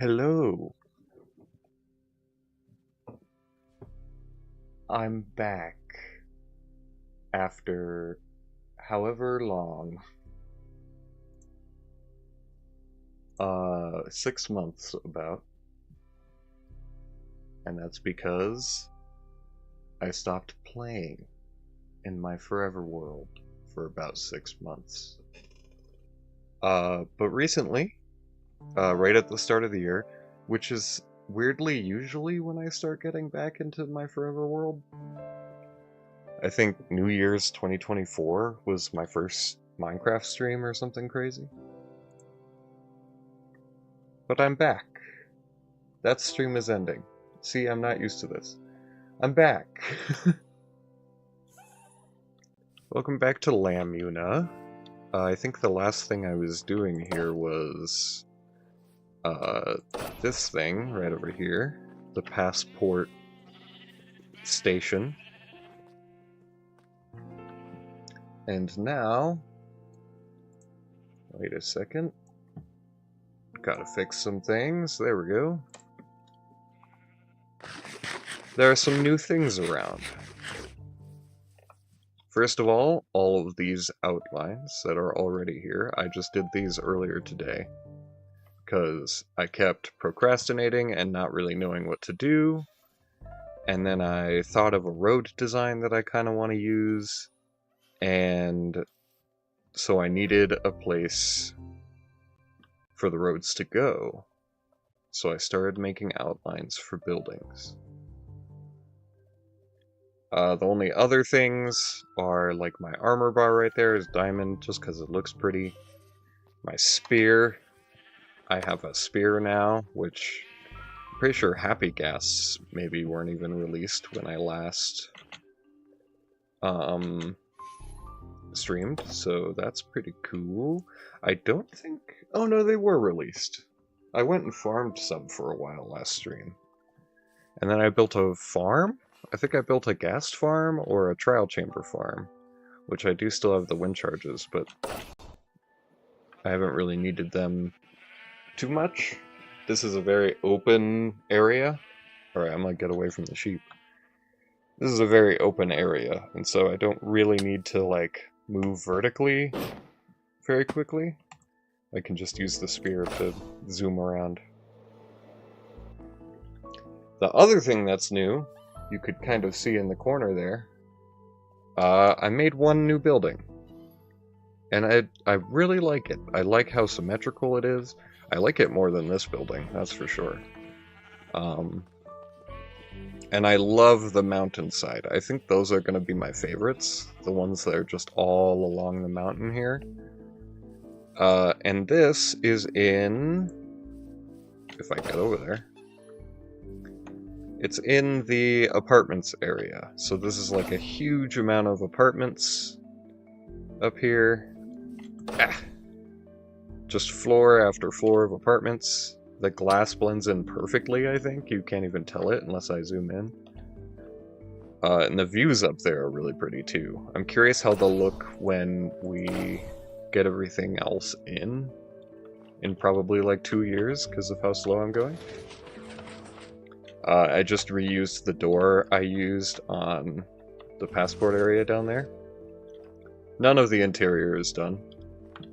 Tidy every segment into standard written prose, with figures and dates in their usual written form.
Hello, I'm back after however long, 6 months about, and that's because I stopped playing in my forever world for about 6 months. But recently, right at the start of the year, which is weirdly usually when I start getting back into my forever world, I think New Year's 2024 was my first Minecraft stream or something crazy. But I'm back. That stream is ending. See, I'm not used to this. I'm back. Welcome back to Lambuna. I think the last thing I was doing here was this thing right over here, the passport station. And now, wait a second. Gotta fix some things. There we go. There are some new things around. First of all of these outlines that are already here, I just did these earlier today because I kept procrastinating and not really knowing what to do. And then I thought of a road design that I kind of want to use, and so I needed a place for the roads to go. So I started making outlines for buildings. The only other things are like my armor bar right there is diamond just because it looks pretty. My spear. I have a spear now, which I'm pretty sure Happy Gas maybe weren't even released when I last streamed, so that's pretty cool. I don't think... Oh no, they were released. I went and farmed some for a while last stream. And then I built a farm? I think I built a ghast farm or a trial chamber farm, which I do still have the wind charges, but I haven't really needed them too much. This is a very open area. Alright, I'm gonna get away from the sheep. This is a very open area, and so I don't really need to, like, move vertically very quickly. I can just use the spear to zoom around. The other thing that's new, you could kind of see in the corner there, I made one new building. And I really like it. I like how symmetrical it is. I like it more than this building, that's for sure. And I love the mountainside. I think those are going to be my favorites. The ones that are just all along the mountain here. And this is in... if I get over there. It's in the apartments area. So this is like a huge amount of apartments up here. Just floor after floor of apartments. The glass blends in perfectly, I think. You can't even tell it unless I zoom in. And the views up there are really pretty too. I'm curious how they'll look when we get everything else in probably like 2 years because of how slow I'm going. I just reused the door I used on the passport area down there. None of the interior is done,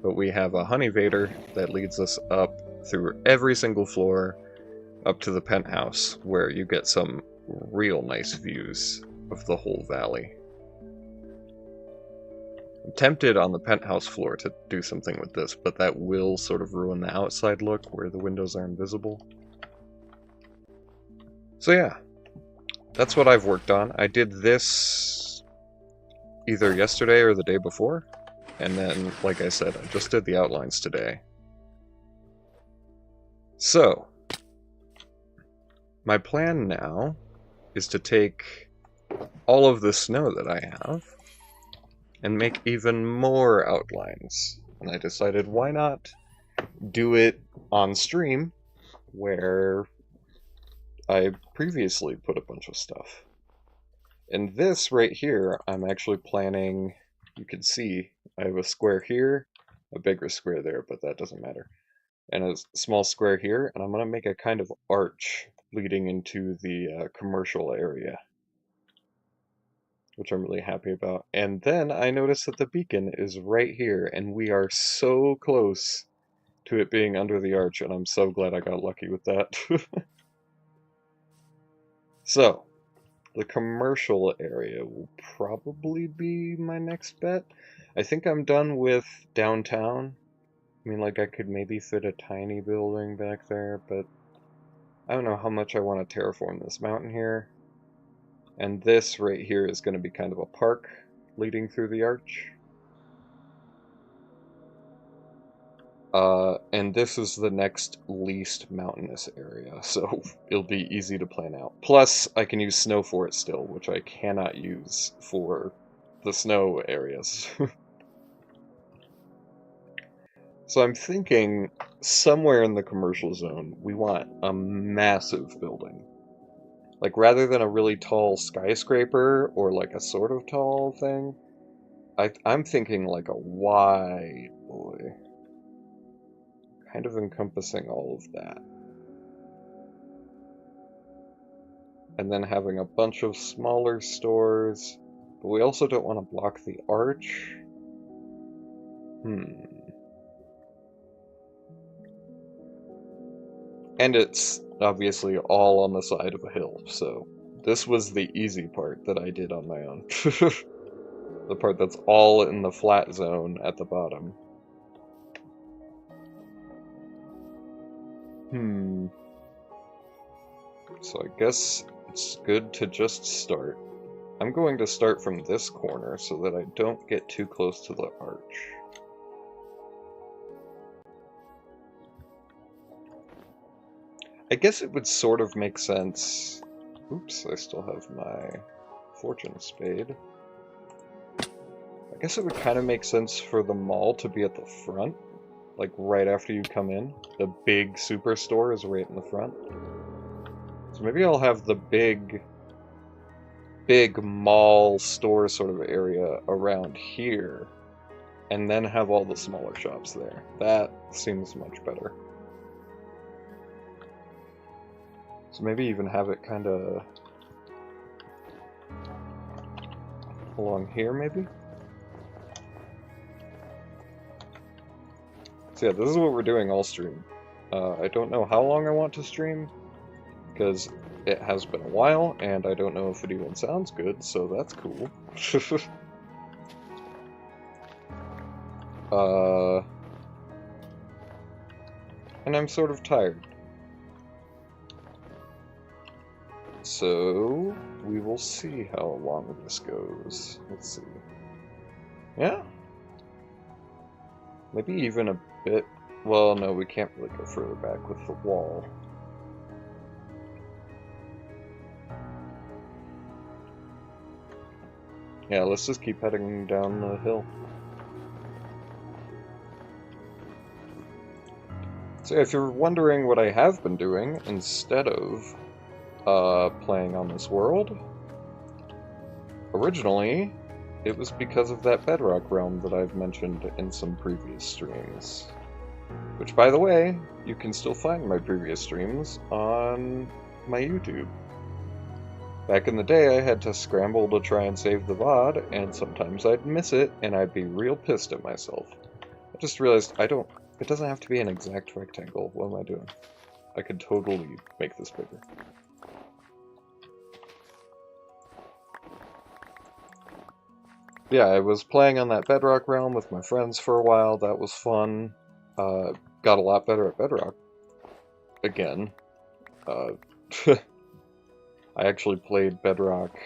but we have a honey vader that leads us up through every single floor up to the penthouse, where you get some real nice views of the whole valley. I'm tempted on the penthouse floor to do something with this, but that will sort of ruin the outside look where the windows are invisible. So yeah, that's what I've worked on. I did this either yesterday or the day before, and then, like I said, I just did the outlines today. So, my plan now is to take all of the snow that I have and make even more outlines. And I decided, why not do it on stream, where I previously put a bunch of stuff. And this right here, I'm actually planning, you can see, I have a square here, a bigger square there, but that doesn't matter. and a small square here, and I'm going to make a kind of arch leading into the commercial area, which I'm really happy about. And then I noticed that the beacon is right here, and we are so close to it being under the arch, and I'm so glad I got lucky with that. So, the commercial area will probably be my next bet. I think I'm done with downtown. I mean, like, I could maybe fit a tiny building back there, but I don't know how much I want to terraform this mountain here. And this right here is going to be kind of a park leading through the arch. And this is the next least mountainous area, so it'll be easy to plan out. Plus, I can use snow for it still, which I cannot use for the snow areas. So I'm thinking somewhere in the commercial zone, we want a massive building. Like, rather than a really tall skyscraper or like a sort of tall thing, I'm thinking like a wide boy. Kind of encompassing all of that. And then having a bunch of smaller stores, but we also don't want to block the arch. And it's obviously all on the side of a hill, so this was the easy part that I did on my own. The part that's all in the flat zone at the bottom. So I guess it's good to just start. I'm going to start from this corner so that I don't get too close to the arch. I guess it would sort of make sense. Oops, I still have my fortune spade. I guess it would kind of make sense for the mall to be at the front, like right after you come in. The big superstore is right in the front. So maybe I'll have the big mall store sort of area around here, and then have all the smaller shops there. That seems much better. So maybe even have it kind of along here, maybe? So yeah, this is what we're doing all stream. I don't know how long I want to stream, because it has been a while, and I don't know if it even sounds good, so that's cool. And I'm sort of tired. So, we will see how long this goes. Let's see. Yeah? Maybe even a bit. Well, no, we can't really go further back with the wall. Yeah, let's just keep heading down the hill. So if you're wondering what I have been doing instead of playing on this world, originally it was because of that Bedrock realm that I've mentioned in some previous streams. Which, by the way, you can still find my previous streams on my YouTube. Back in the day, I had to scramble to try and save the VOD, and sometimes I'd miss it, and I'd be real pissed at myself. I just realized it doesn't have to be an exact rectangle. What am I doing? I could totally make this bigger. Yeah, I was playing on that Bedrock realm with my friends for a while. That was fun. Got a lot better at Bedrock. Again. I actually played Bedrock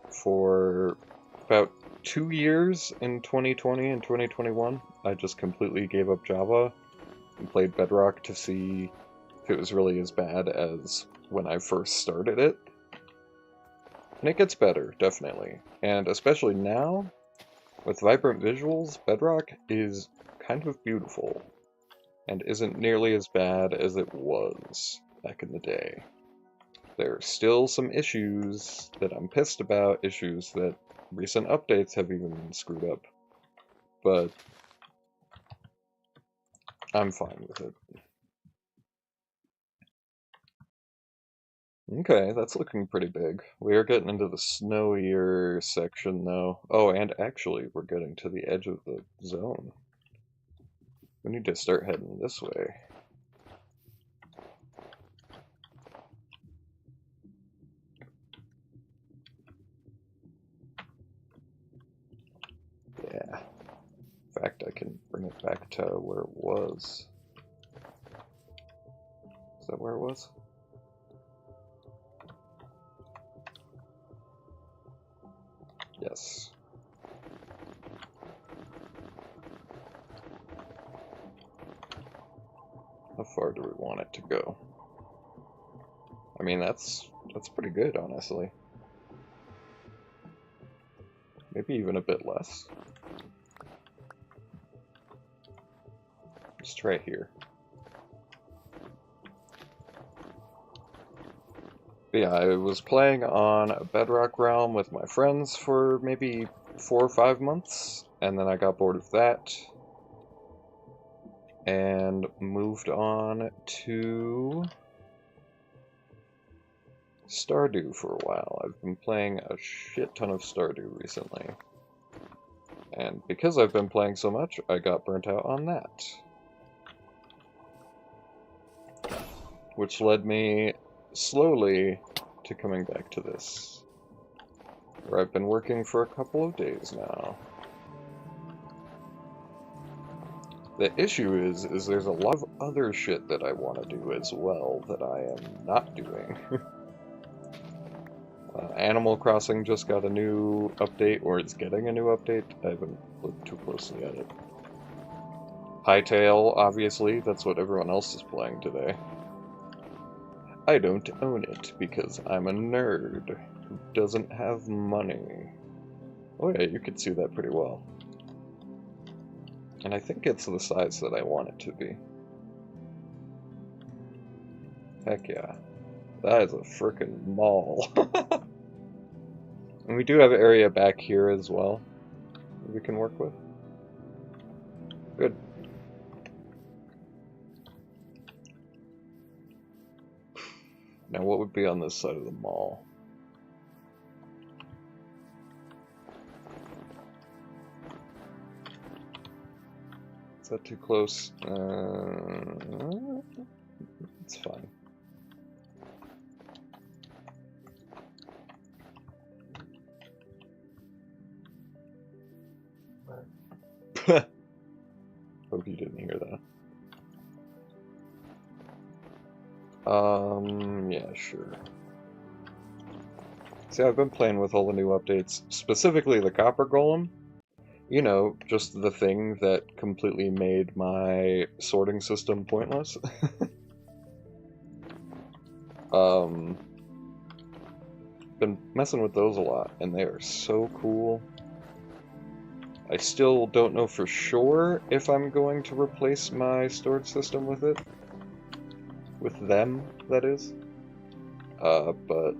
for about 2 years in 2020 and 2021. I just completely gave up Java and played Bedrock to see if it was really as bad as when I first started it. And it gets better, definitely. And especially now, with vibrant visuals, Bedrock is kind of beautiful, and isn't nearly as bad as it was back in the day. There are still some issues that I'm pissed about, issues that recent updates have even screwed up, but I'm fine with it. Okay, that's looking pretty big. We are getting into the snowier section though. Oh, and actually, we're getting to the edge of the zone. We need to start heading this way. Yeah. In fact, I can bring it back to where it was. Is that where it was? Yes. How far do we want it to go? I mean, that's pretty good, honestly. Maybe even a bit less. Just try here. But yeah, I was playing on a Bedrock Realm with my friends for maybe 4 or 5 months, and then I got bored of that and moved on to Stardew for a while. I've been playing a shit ton of Stardew recently. And because I've been playing so much, I got burnt out on that. Which led me slowly to coming back to this, where I've been working for a couple of days now. The issue is there's a lot of other shit that I want to do as well that I am not doing. Animal Crossing just got a new update, or it's getting a new update. I haven't looked too closely at it. Hytale, obviously, that's what everyone else is playing today. I don't own it because I'm a nerd who doesn't have money. Oh yeah, you could see that pretty well. And I think it's the size that I want it to be. Heck yeah. That is a frickin' mall. And we do have an area back here as well that we can work with. Good. Now what would be on this side of the mall? Is that too close? It's fine. Hope you didn't hear that. Yeah, sure. See, I've been playing with all the new updates, specifically the Copper Golem. You know, just the thing that completely made my sorting system pointless. Been messing with those a lot, and they are so cool. I still don't know for sure if I'm going to replace my storage system with it. With them, that is. But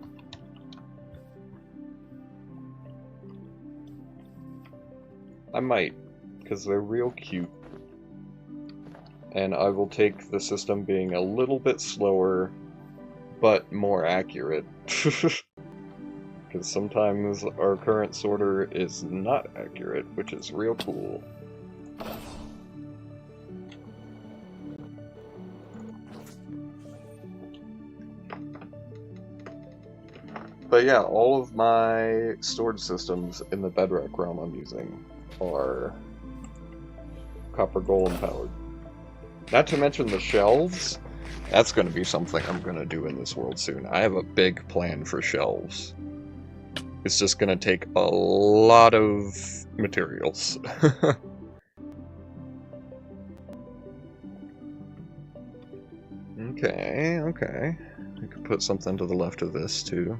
I might, because they're real cute. And I will take the system being a little bit slower, but more accurate. Because sometimes our current sorter is not accurate, which is real cool. But yeah, all of my storage systems in the Bedrock realm I'm using are Copper Golem powered. Not to mention the shelves. That's going to be something I'm going to do in this world soon. I have a big plan for shelves. It's just going to take a lot of materials. Okay. I could put something to the left of this too.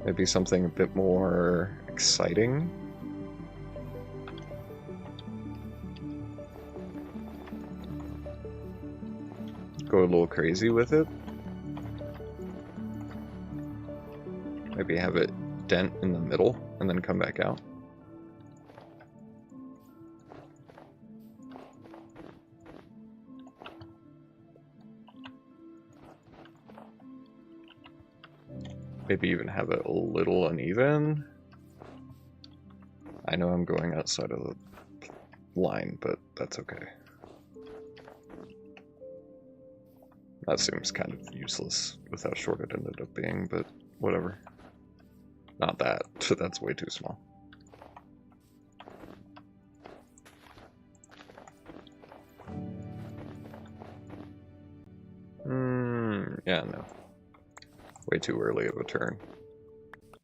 Maybe something a bit more exciting. Go a little crazy with it. Maybe have it dent in the middle and then come back out. Maybe even have it a little uneven. I know I'm going outside of the line, but that's okay. That seems kind of useless with how short it ended up being, but whatever. Not that. That's way too small. Yeah, no. Way too early of a turn.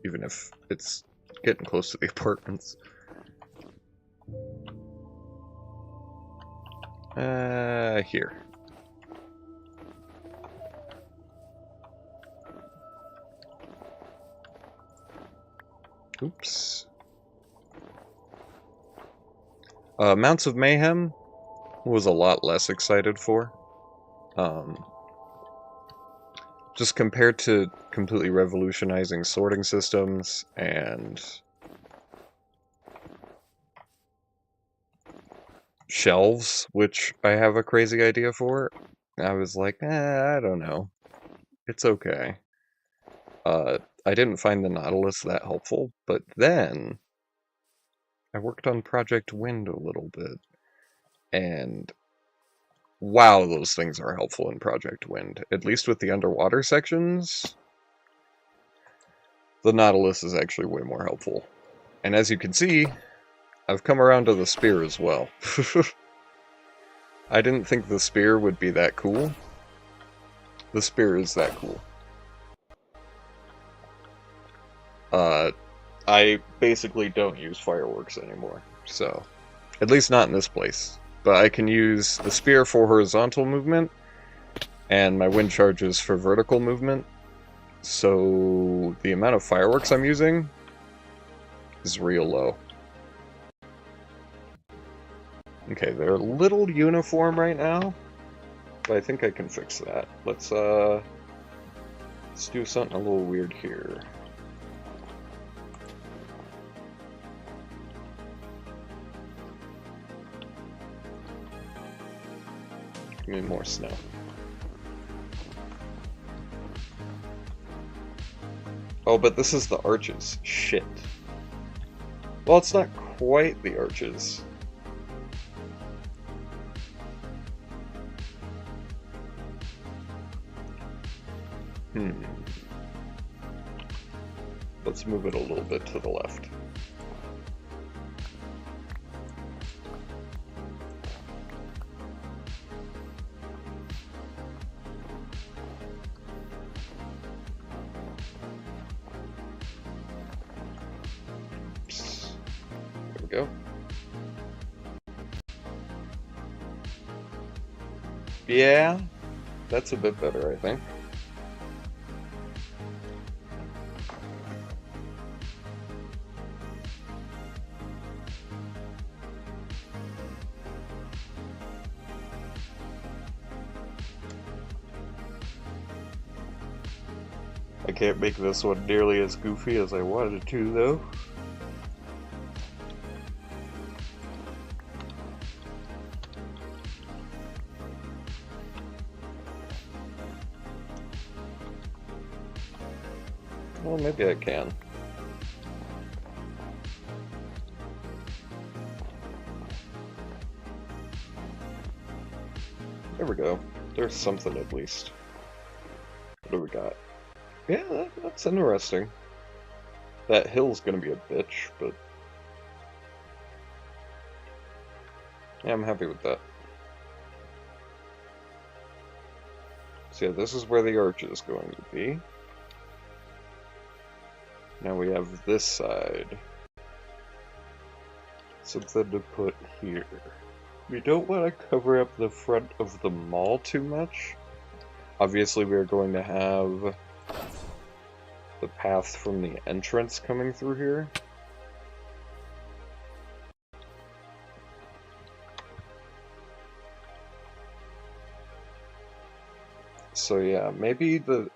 Even if it's getting close to the apartments. Here. Oops. Mounts of Mayhem was a lot less excited for. Just compared to completely revolutionizing sorting systems and shelves, which I have a crazy idea for, I was like, I don't know. It's okay. I didn't find the Nautilus that helpful, but then I worked on Project Wind a little bit, and wow, those things are helpful in Project Wind. At least with the underwater sections, the Nautilus is actually way more helpful. And as you can see, I've come around to the spear as well. I didn't think the spear would be that cool. The spear is that cool. I basically don't use fireworks anymore, so at least not in this place. But I can use the spear for horizontal movement, and my wind charges for vertical movement. So the amount of fireworks I'm using is real low. Okay, they're a little uniform right now, but I think I can fix that. Let's do something a little weird here. Give me more snow. Oh, but this is the arches. Shit. Well, it's not quite the arches. Let's move it a little bit to the left. There we go. Yeah, that's a bit better, I think. I can't make this one nearly as goofy as I wanted to, though. Well, maybe I can. There we go. There's something at least. What do we got? Yeah, that's interesting. That hill's gonna be a bitch, but yeah, I'm happy with that. So yeah, this is where the arch is going to be. Now we have this side. Something to put here. We don't want to cover up the front of the mall too much. Obviously, we're going to have the path from the entrance coming through here. So yeah, maybe the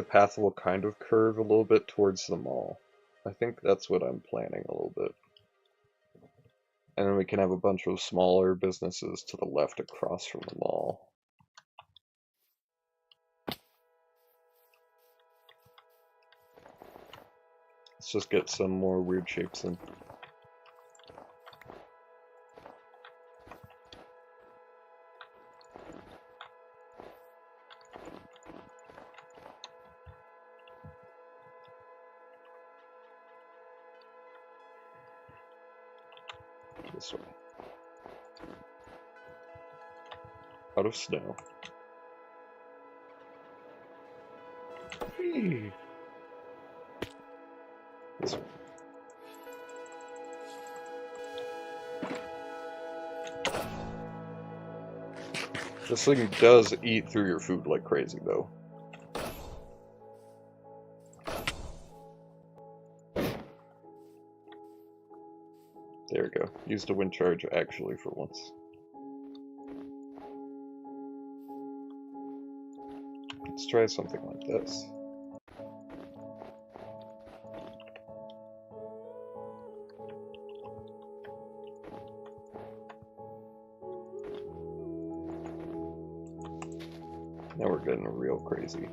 path will kind of curve a little bit towards the mall. I think that's what I'm planning a little bit. And then we can have a bunch of smaller businesses to the left across from the mall. Let's just get some more weird shapes in. This way. Out of snow. Hey. This way. This thing does eat through your food like crazy, though. There we go. Used a wind charge actually for once. Let's try something like this. Now we're getting real crazy.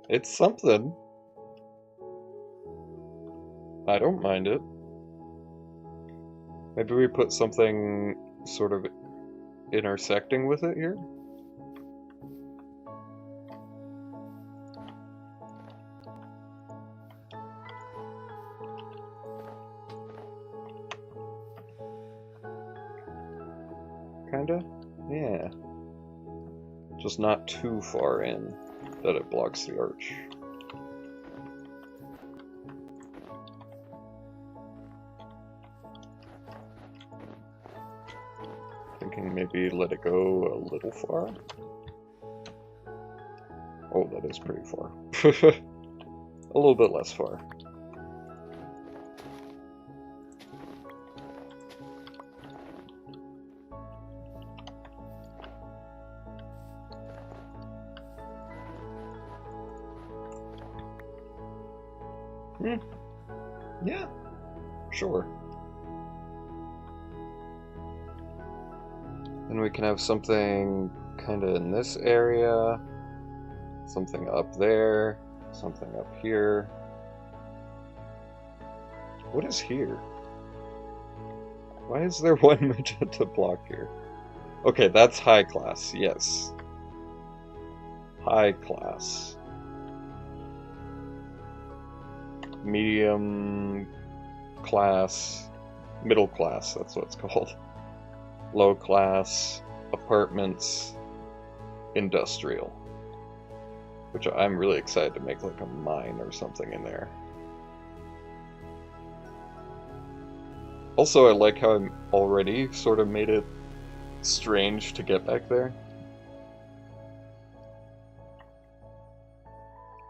It's something. I don't mind it. Maybe we put something sort of intersecting with it here? Kinda? Yeah. Just not too far in that it blocks the arch. Thinking maybe let it go a little far. Oh, that is pretty far. A little bit less far. Yeah, sure. And we can have something kind of in this area, something up there, something up here. What is here? Why is there one magenta block here? Okay, that's high class, yes. High class. Medium class, middle class, that's what it's called. Low class, apartments, industrial. Which I'm really excited to make like a mine or something in there. Also, I like how I'm already sort of made it strange to get back there.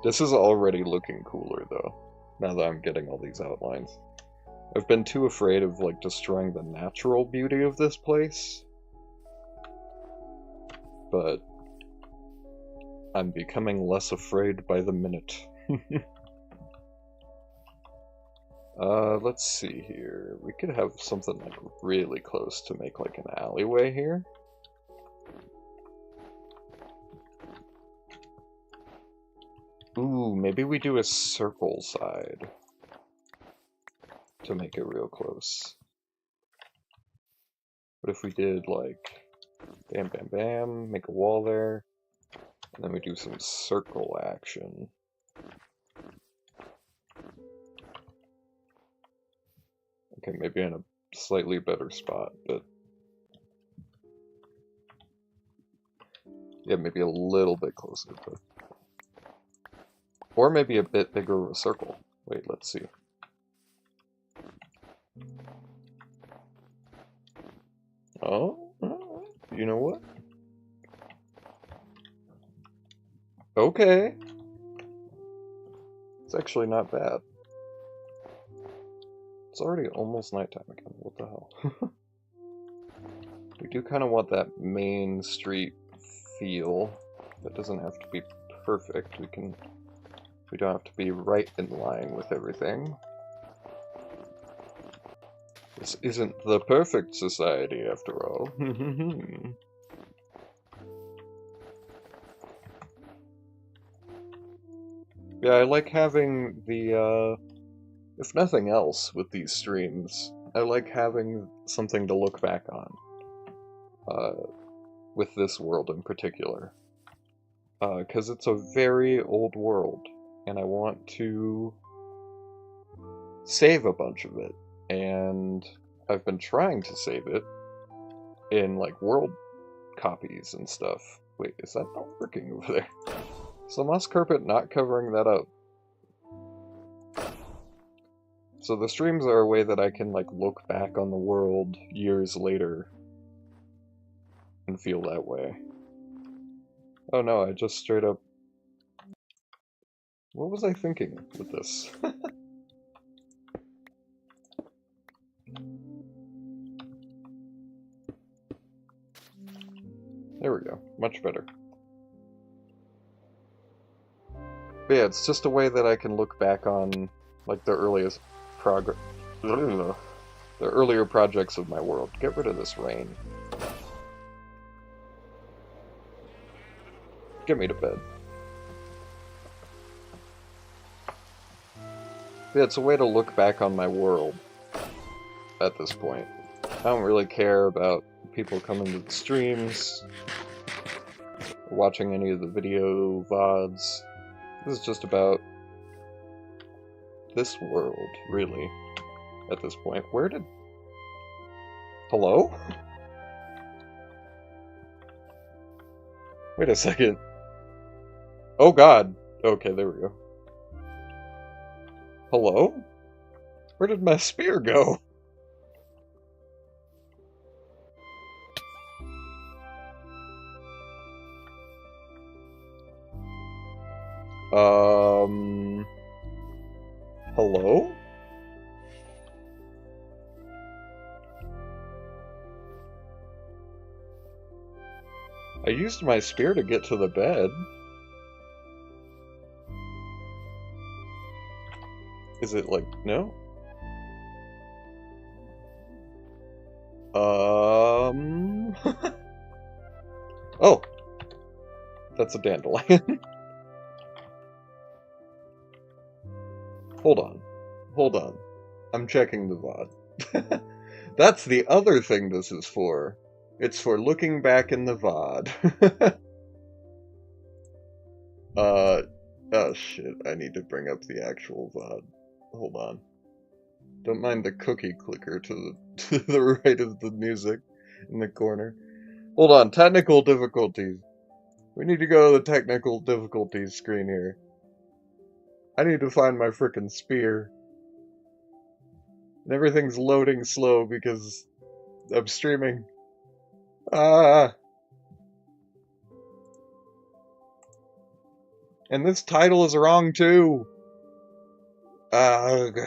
This is already looking cooler though, now that I'm getting all these outlines. I've been too afraid of like destroying the natural beauty of this place, but I'm becoming less afraid by the minute. Let's see here. We could have something like really close to make like an alleyway here. Ooh, maybe we do a circle side to make it real close. What if we did like bam, bam, bam, make a wall there, and then we do some circle action. Okay, maybe in a slightly better spot, but yeah, maybe a little bit closer, but or maybe a bit bigger of a circle. Wait, let's see. Oh, you know what? Okay. It's actually not bad. It's already almost nighttime again. What the hell? We do kind of want that main street feel. That doesn't have to be perfect. We don't have to be right in line with everything. This isn't the perfect society, after all. Yeah, I like having the, if nothing else with these streams, I like having something to look back on, with this world in particular. 'Cause it's a very old world, and I want to save a bunch of it, and I've been trying to save it in, like, world copies and stuff. Wait, is that not working over there? Is the moss carpet not covering that up? So the streams are a way that I can, like, look back on the world years later and feel that way. Oh no, I just straight up... What was I thinking with this? There we go. Much better. But yeah, it's just a way that I can look back on, like, the earliest progress... the earlier projects of my world. Get rid of this rain. Get me to bed. Yeah, it's a way to look back on my world at this point. I don't really care about people coming to the streams, or watching any of the video VODs. This is just about this world, really, at this point. Where did... Hello? Wait a second. Oh god. Okay, there we go. Hello? Where did my spear go? Hello? I used my spear to get to the bed. Is it like, no? Oh! That's a dandelion. Hold on. Hold on. I'm checking the VOD. That's the other thing this is for. It's for looking back in the VOD. Oh shit, I need to bring up the actual VOD. Hold on. Don't mind the cookie clicker to the right of the music in the corner. Hold on, technical difficulties. We need to go to the technical difficulties screen here. I need to find my frickin' spear. And everything's loading slow because I'm streaming. Ah! And this title is wrong too! Ugh.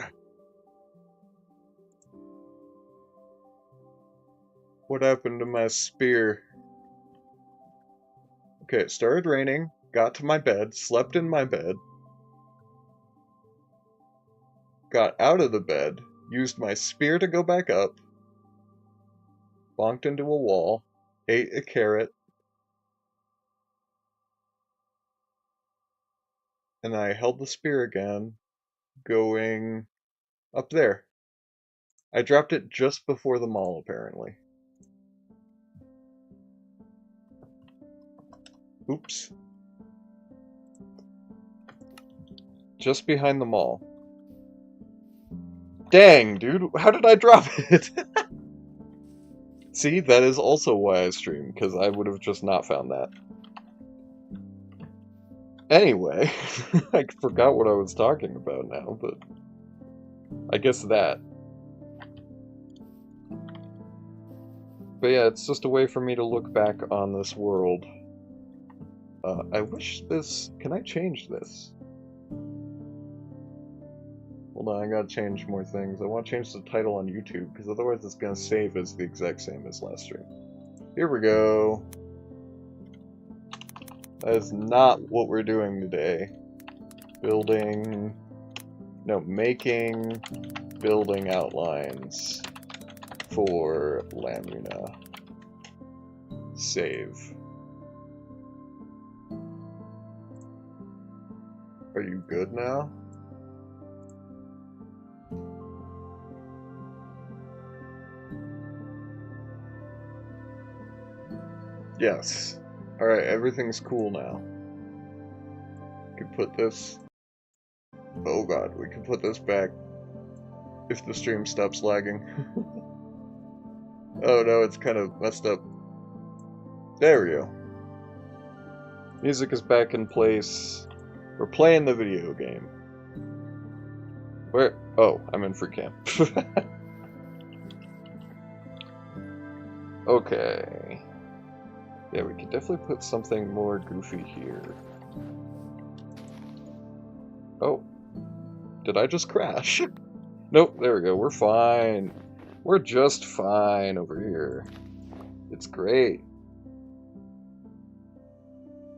What happened to my spear? Okay, it started raining, got to my bed, slept in my bed, got out of the bed, used my spear to go back up, bonked into a wall, ate a carrot, and I held the spear again, going up there. I dropped it just before the mall, apparently. Oops. Just behind the mall. Dang, dude, how did I drop it? See, that is also why I stream, because I would have just not found that. Anyway, I forgot what I was talking about now, but I guess that. But yeah, it's just a way for me to look back on this world. I wish this... Can I change this? Hold on, I gotta change more things. I want to change the title on YouTube, because otherwise it's gonna save as the exact same as last stream. Here we go. That is not what we're doing today. Building... No, making... Building outlines. for Lambuna. Save. Are you good now? Yes. Alright, everything's cool now. We can put this... Oh god, we can put this back if the stream stops lagging. Oh no, it's kind of messed up. There we go. Music is back in place. We're playing the video game. Where? Oh, I'm in free cam. Okay. Yeah, we could definitely put something more goofy here. Oh. Did I just crash? Nope, there we go. We're fine. We're just fine over here. It's great.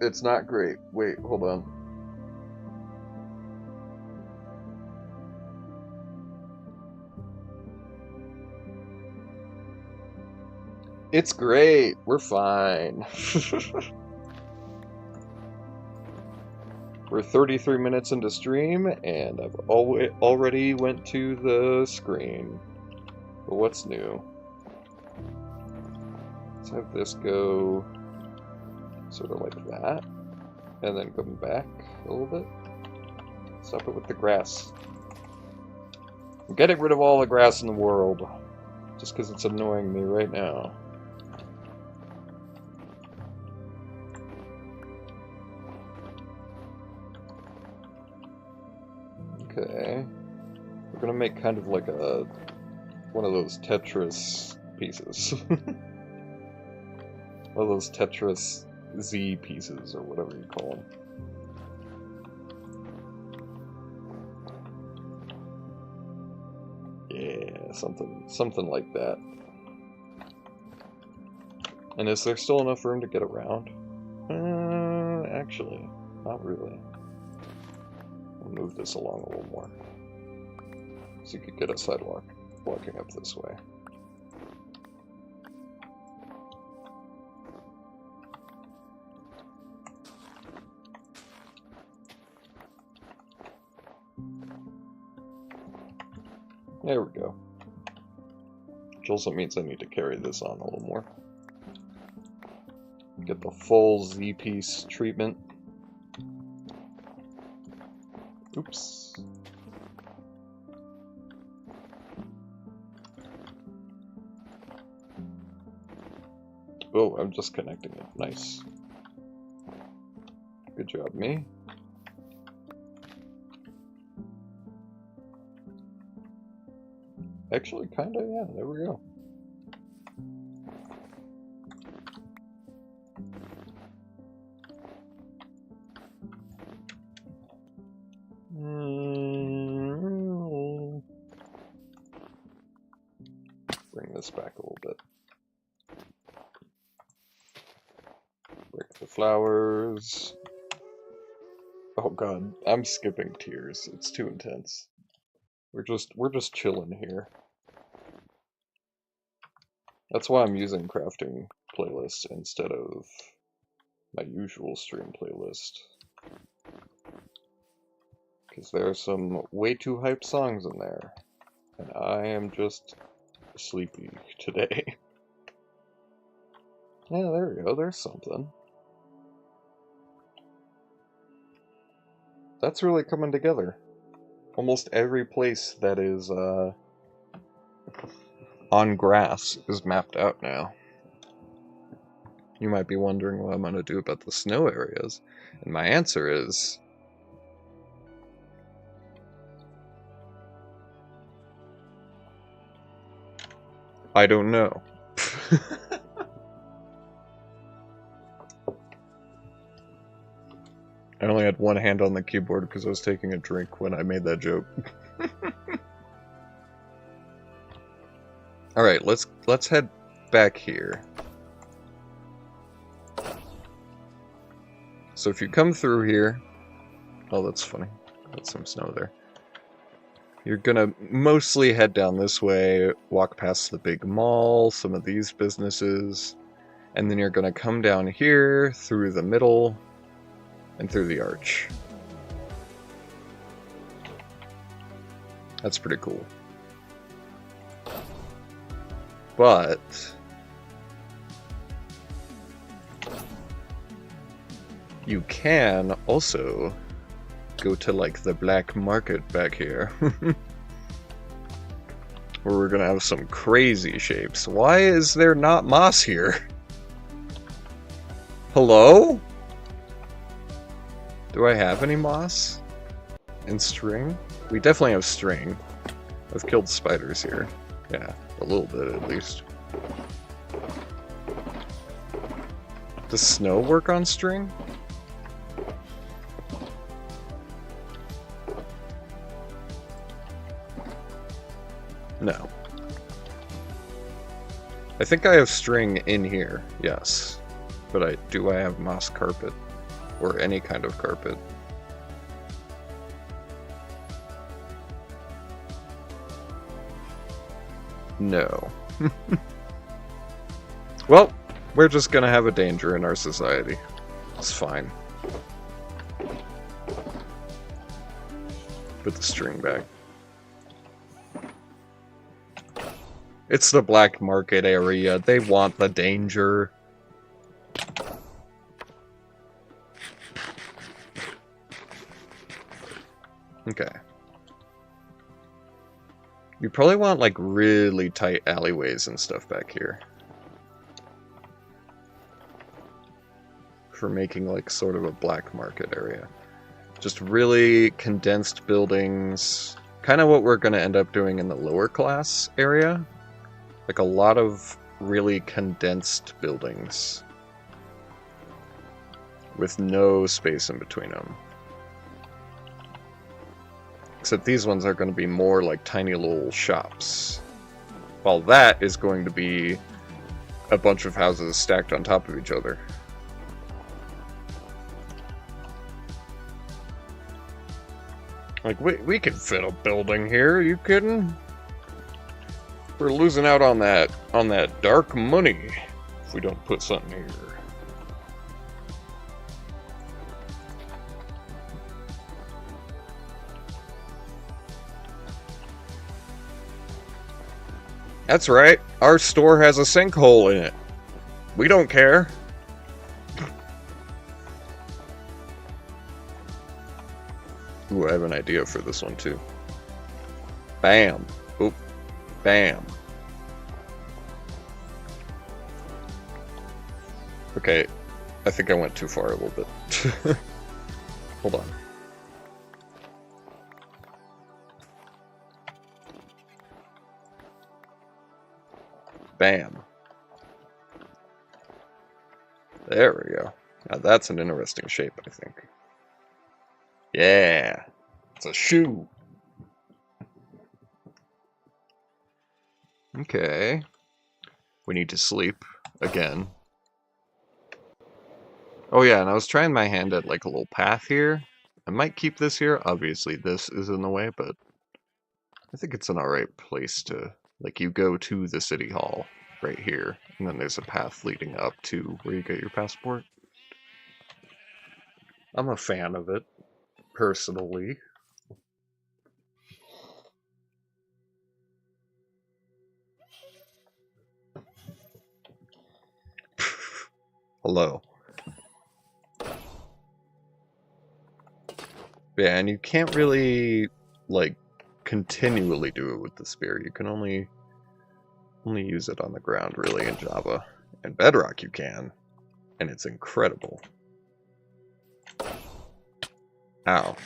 It's not great. Wait, hold on. It's great. We're fine. We're 33 minutes into stream, and I've already went to the screen. But what's new? Let's have this go sort of like that, and then come back a little bit. Stop it with the grass. I'm getting rid of all the grass in the world, just because it's annoying me right now. Okay, we're gonna make kind of like one of those Tetris pieces. One of those Tetris Z pieces, or whatever you call them. Yeah, something like that. And is there still enough room to get around? Actually, not really. I'll move this along a little more, so you could get a sidewalk walking up this way. There we go. Which also means I need to carry this on a little more. Get the full Z-piece treatment. Oops. Oh, I'm just connecting it. Nice. Good job, me. Actually, kinda, yeah, there we go. Bring this back a little bit. Break the flowers. Oh god, I'm skipping tears. It's too intense. We're just chilling here. That's why I'm using crafting playlist instead of my usual stream playlist. Because there are some way too hype songs in there. And I am just sleepy today. Yeah, there we go, there's something. That's really coming together. Almost every place that is on grass is mapped out now. You might be wondering what I'm going to do about the snow areas, and my answer is... I don't know. I only had one hand on the keyboard because I was taking a drink when I made that joke. Alright, let's head back here. So if you come through here... Oh, that's funny. Got some snow there. You're gonna mostly head down this way, walk past the big mall, some of these businesses, and then you're gonna come down here, through the middle, and through the arch. That's pretty cool. But you can also go to like the black market back here. Where we're gonna have some crazy shapes. Why is there not moss here? Hello? Do I have any moss? And string? We definitely have string. I've killed spiders here. Yeah, a little bit at least. Does snow work on string? No. I think I have string in here, yes. But do I have moss carpet? Or any kind of carpet? No. Well, we're just gonna have a danger in our society. It's fine. Put the string back. It's the black market area. They want the danger. Okay. You probably want like really tight alleyways and stuff back here. For making like sort of a black market area. Just really condensed buildings. Kind of what we're going to end up doing in the lower class area. Like a lot of really condensed buildings. With no space in between them. Except these ones are going to be more like tiny little shops. While that is going to be a bunch of houses stacked on top of each other. Like, we could fit a building here, are you kidding? We're losing out on that dark money if we don't put something here. That's right, our store has a sinkhole in it. We don't care. Ooh, I have an idea for this one too. Bam. Oop. Bam. Okay, I think I went too far a little bit. Hold on. Bam. There we go. Now that's an interesting shape, I think. Yeah, it's a shoe. Okay. We need to sleep again. Oh yeah, and I was trying my hand at like a little path here. I might keep this here. Obviously this is in the way, but I think it's an alright place to, like, you go to the city hall right here, and then there's a path leading up to where you get your passport. I'm a fan of it, personally. Hello. Yeah, and you can't really, like, continually do it with the spear. You can only use it on the ground, really, in Java. In Bedrock you can, and it's incredible. Ow.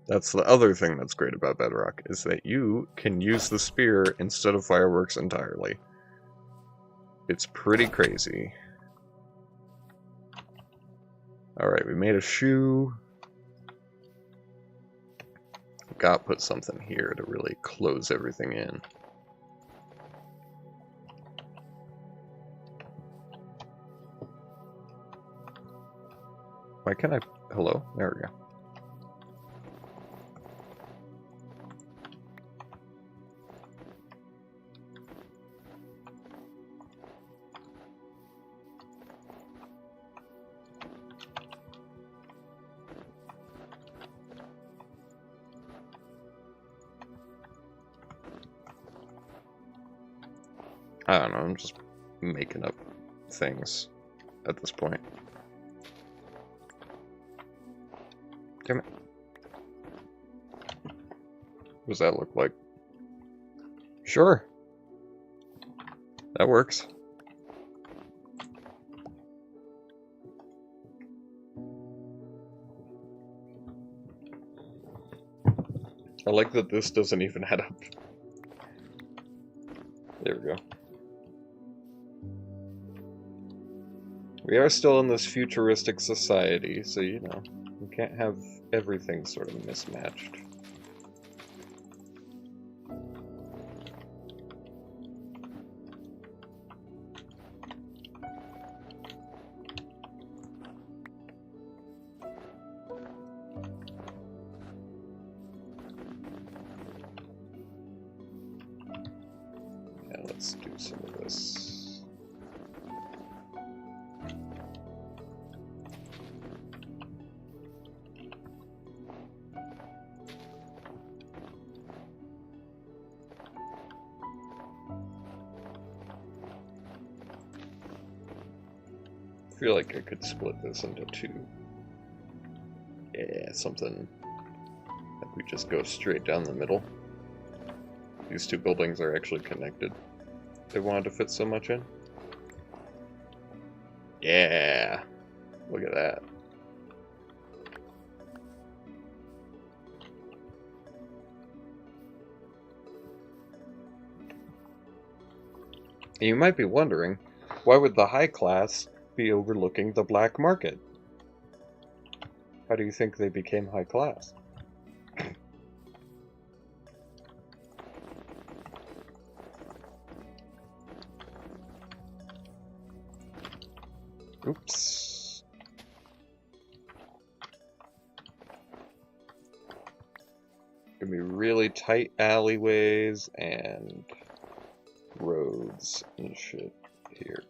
That's the other thing that's great about Bedrock, is that you can use the spear instead of fireworks entirely. It's pretty crazy. Alright, we made a shoe. Got to put something here to really close everything in. Why can't I Hello? There we go. I don't know, I'm just making up things at this point. Damn it. What does that look like? Sure. That works. I like that this doesn't even add up. There we go. We are still in this futuristic society, so you know, we can't have everything sort of mismatched. Yeah, let's do some of this. I feel like I could split this into two. Yeah, something that we just go straight down the middle. These two buildings are actually connected. They wanted to fit so much in. Yeah! Look at that. And you might be wondering, why would the high class be overlooking the black market? How do you think they became high class? Oops. Gonna be really tight alleyways and roads and shit here.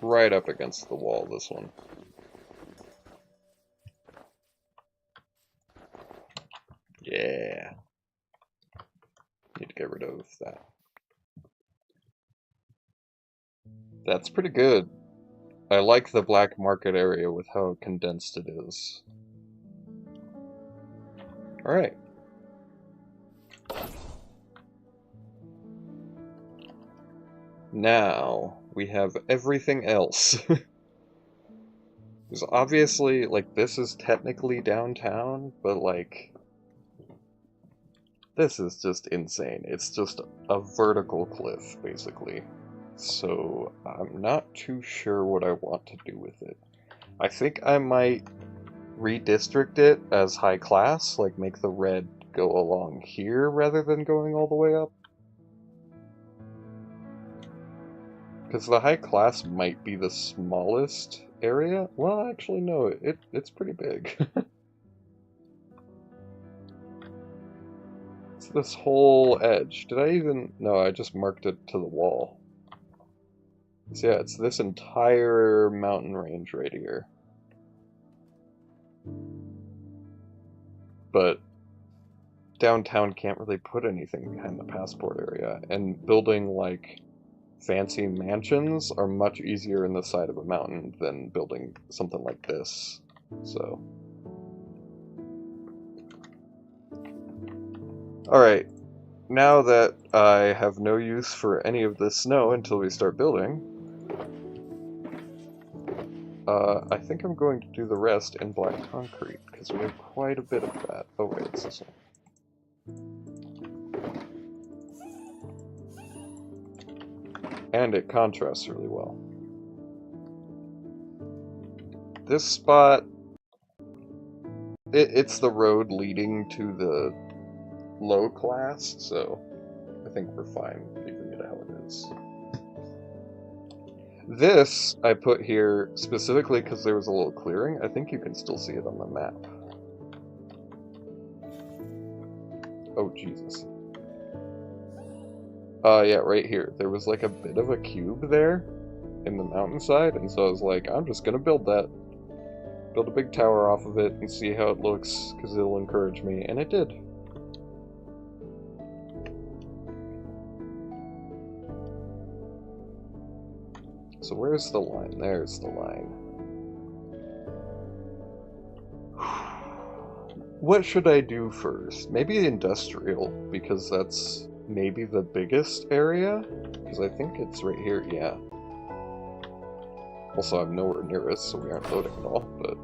Right up against the wall, this one. Yeah. Need to get rid of that. That's pretty good. I like the black market area with how condensed it is. Alright. Now, we have everything else. Because obviously, like, this is technically downtown, but, like, this is just insane. It's just a vertical cliff, basically. So, I'm not too sure what I want to do with it. I think I might redistrict it as high class, like make the red go along here rather than going all the way up. Because the high class might be the smallest area. Well, actually, no, it's pretty big. It's this whole edge. Did I even... No, I just marked it to the wall. So yeah, it's this entire mountain range right here. But downtown can't really put anything behind the passport area, and building, like, fancy mansions are much easier in the side of a mountain than building something like this. So, alright, now that I have no use for any of this snow until we start building, I think I'm going to do the rest in black concrete, because we have quite a bit of that. Oh wait, it's this one. And it contrasts really well. This spot, it's the road leading to the low class, so I think we're fine leaving seconds. This I put here specifically because there was a little clearing. I think you can still see it on the map. Oh, Jesus. Yeah, right here. There was like a bit of a cube there in the mountainside, and so I was like, I'm just gonna build that. Build a big tower off of it and see how it looks, because it'll encourage me, and it did. So where's the line? There's the line. What should I do first? Maybe industrial, because that's maybe the biggest area? Because I think it's right here, yeah. Also, I'm nowhere near it, so we aren't loading at all, but...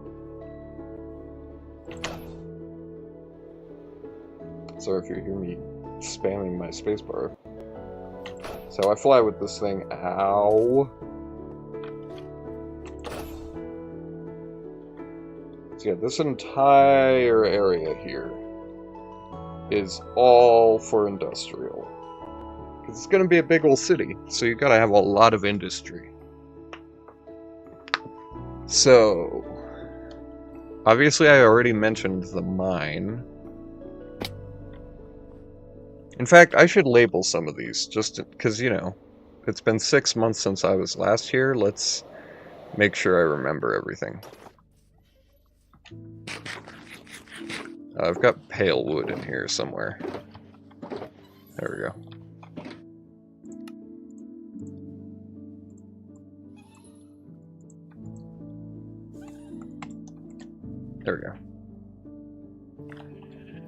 Sorry if you hear me spamming my spacebar. So I fly with this thing. Ow! So yeah, this entire area here is all for industrial. Because it's gonna be a big old city, so you gotta have a lot of industry. So, obviously I already mentioned the mine. In fact, I should label some of these, just because, you know, it's been 6 months since I was last here. Let's make sure I remember everything. I've got pale wood in here somewhere. There we go. There we go.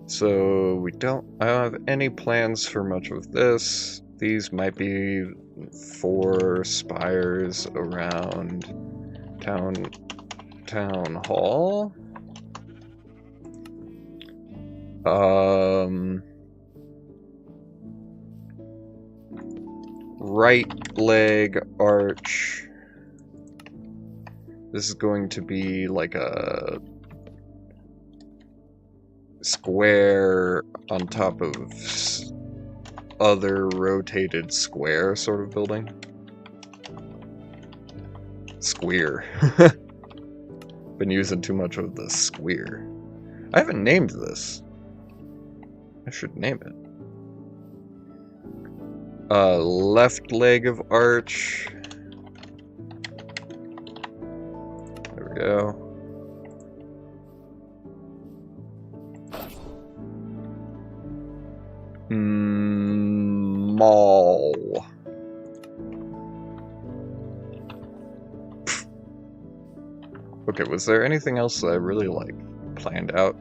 So I don't have any plans for much of this. These might be 4 spires around town hall. Right leg arch. This is going to be like a square on top of other rotated square sort of building. Square. Been using too much of the square. I haven't named this. I should name it. Left leg of arch. There we go. Mall. Okay, was there anything else that I really planned out?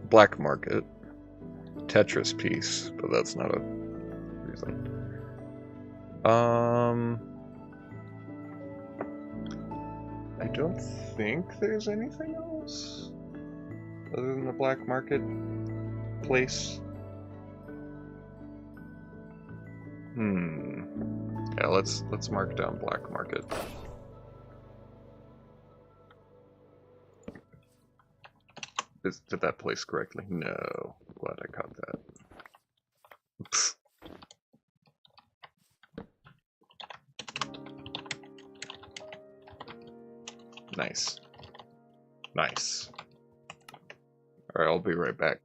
Black market. Tetris piece, but that's not a reason. I don't think there's anything else other than the black market place. Yeah, let's mark down black market. Did that place correctly? No. Glad I caught that. Pfft. Nice. Nice. Alright, I'll be right back.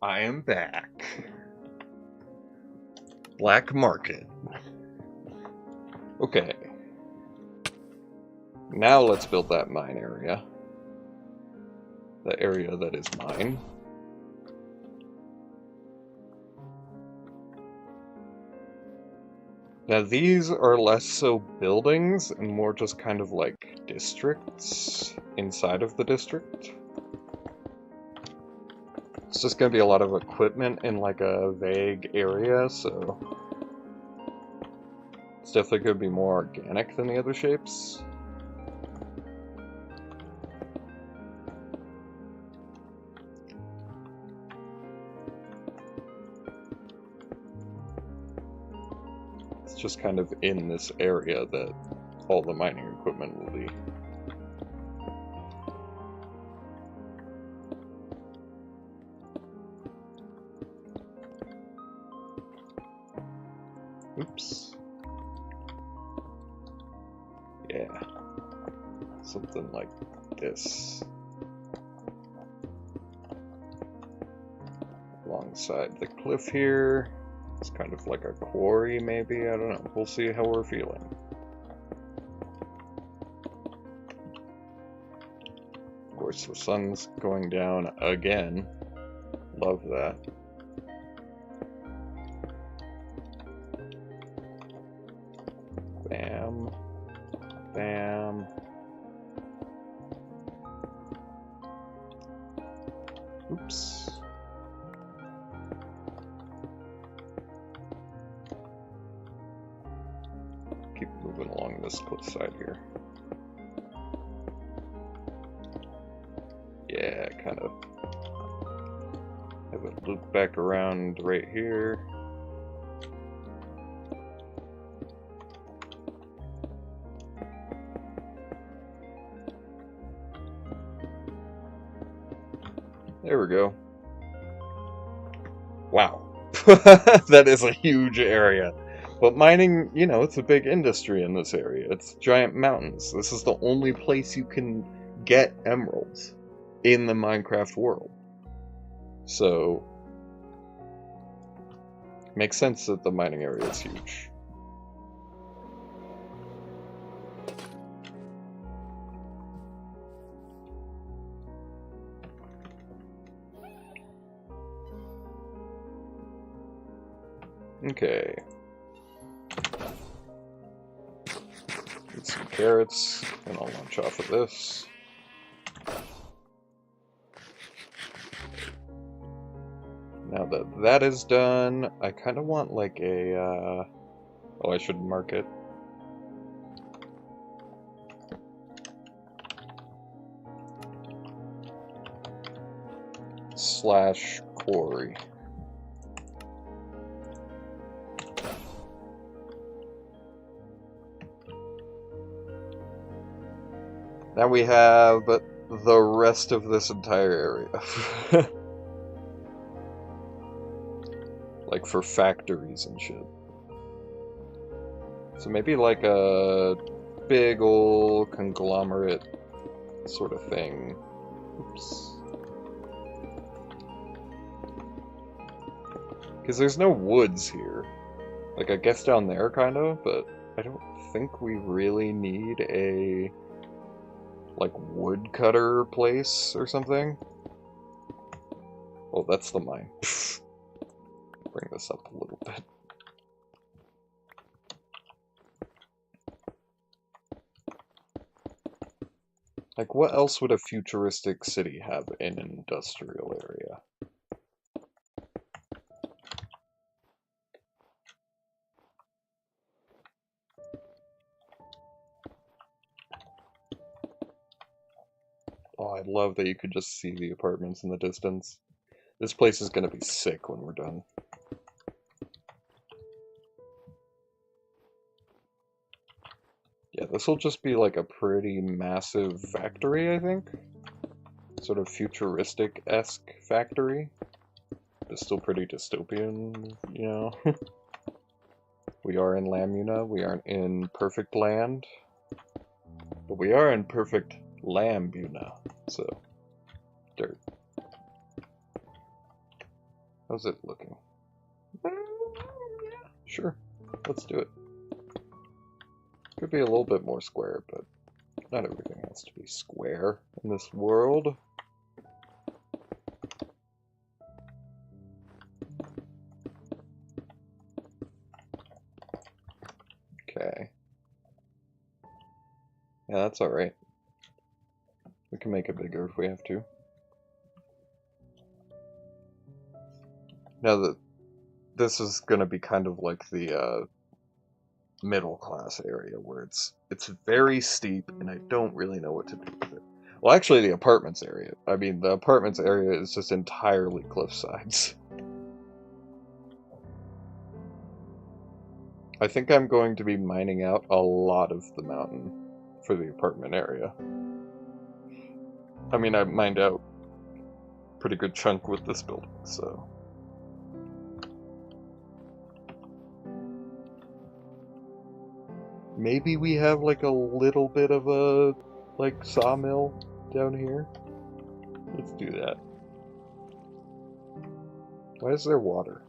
I am back. Black market. Okay. Now let's build that mine area. The area that is mine. Now these are less so buildings and more just kind of like districts inside of the district. It's just gonna be a lot of equipment in like a vague area, so it's definitely gonna be more organic than the other shapes. It's just kind of in this area that all the mining equipment will be. Oops. Yeah. Something like this. Alongside the cliff here. It's kind of like a quarry, maybe? I don't know. We'll see how we're feeling. Of course, the sun's going down again. Love that. Bam. Bam. Oops. Keep moving along this cliff side here. Yeah, kind of have it loop back around right here. There we go. Wow. That is a huge area. But mining, you know, it's a big industry in this area. It's giant mountains. This is the only place you can get emeralds in the Minecraft world. So, it makes sense that the mining area is huge. Okay. Get some carrots, and I'll launch off of this. Now that that is done, I kind of want like a, oh, I should mark it. Slash quarry. Now we have the rest of this entire area. Like for factories and shit. So maybe like a big ol' conglomerate sort of thing. Oops. Because there's no woods here. Like, I guess down there, kind of, but I don't think we really need a, like, woodcutter place or something. Oh, that's the mine. Bring this up a little bit. Like, what else would a futuristic city have in an industrial area? Oh, I love that you could just see the apartments in the distance. This place is gonna be sick when we're done. Yeah, this will just be like a pretty massive factory, I think. Sort of futuristic-esque factory. It's still pretty dystopian, you know? We are in Lambuna, we aren't in perfect land. But we are in perfect Lambuna, so dirt. How's it looking? Yeah, sure. Let's do it. Could be a little bit more square, but not everything has to be square in this world. Okay. Yeah, that's alright. We can make it bigger if we have to. Now that this is going to be kind of like the middle class area where it's very steep and I don't really know what to do with it. Well, actually the apartments area. I mean, the apartments area is just entirely cliff sides. I think I'm going to be mining out a lot of the mountain for the apartment area. I mean, I mined out a pretty good chunk with this building, so... Maybe we have like a little bit of a like sawmill down here. Let's do that. Why is there water?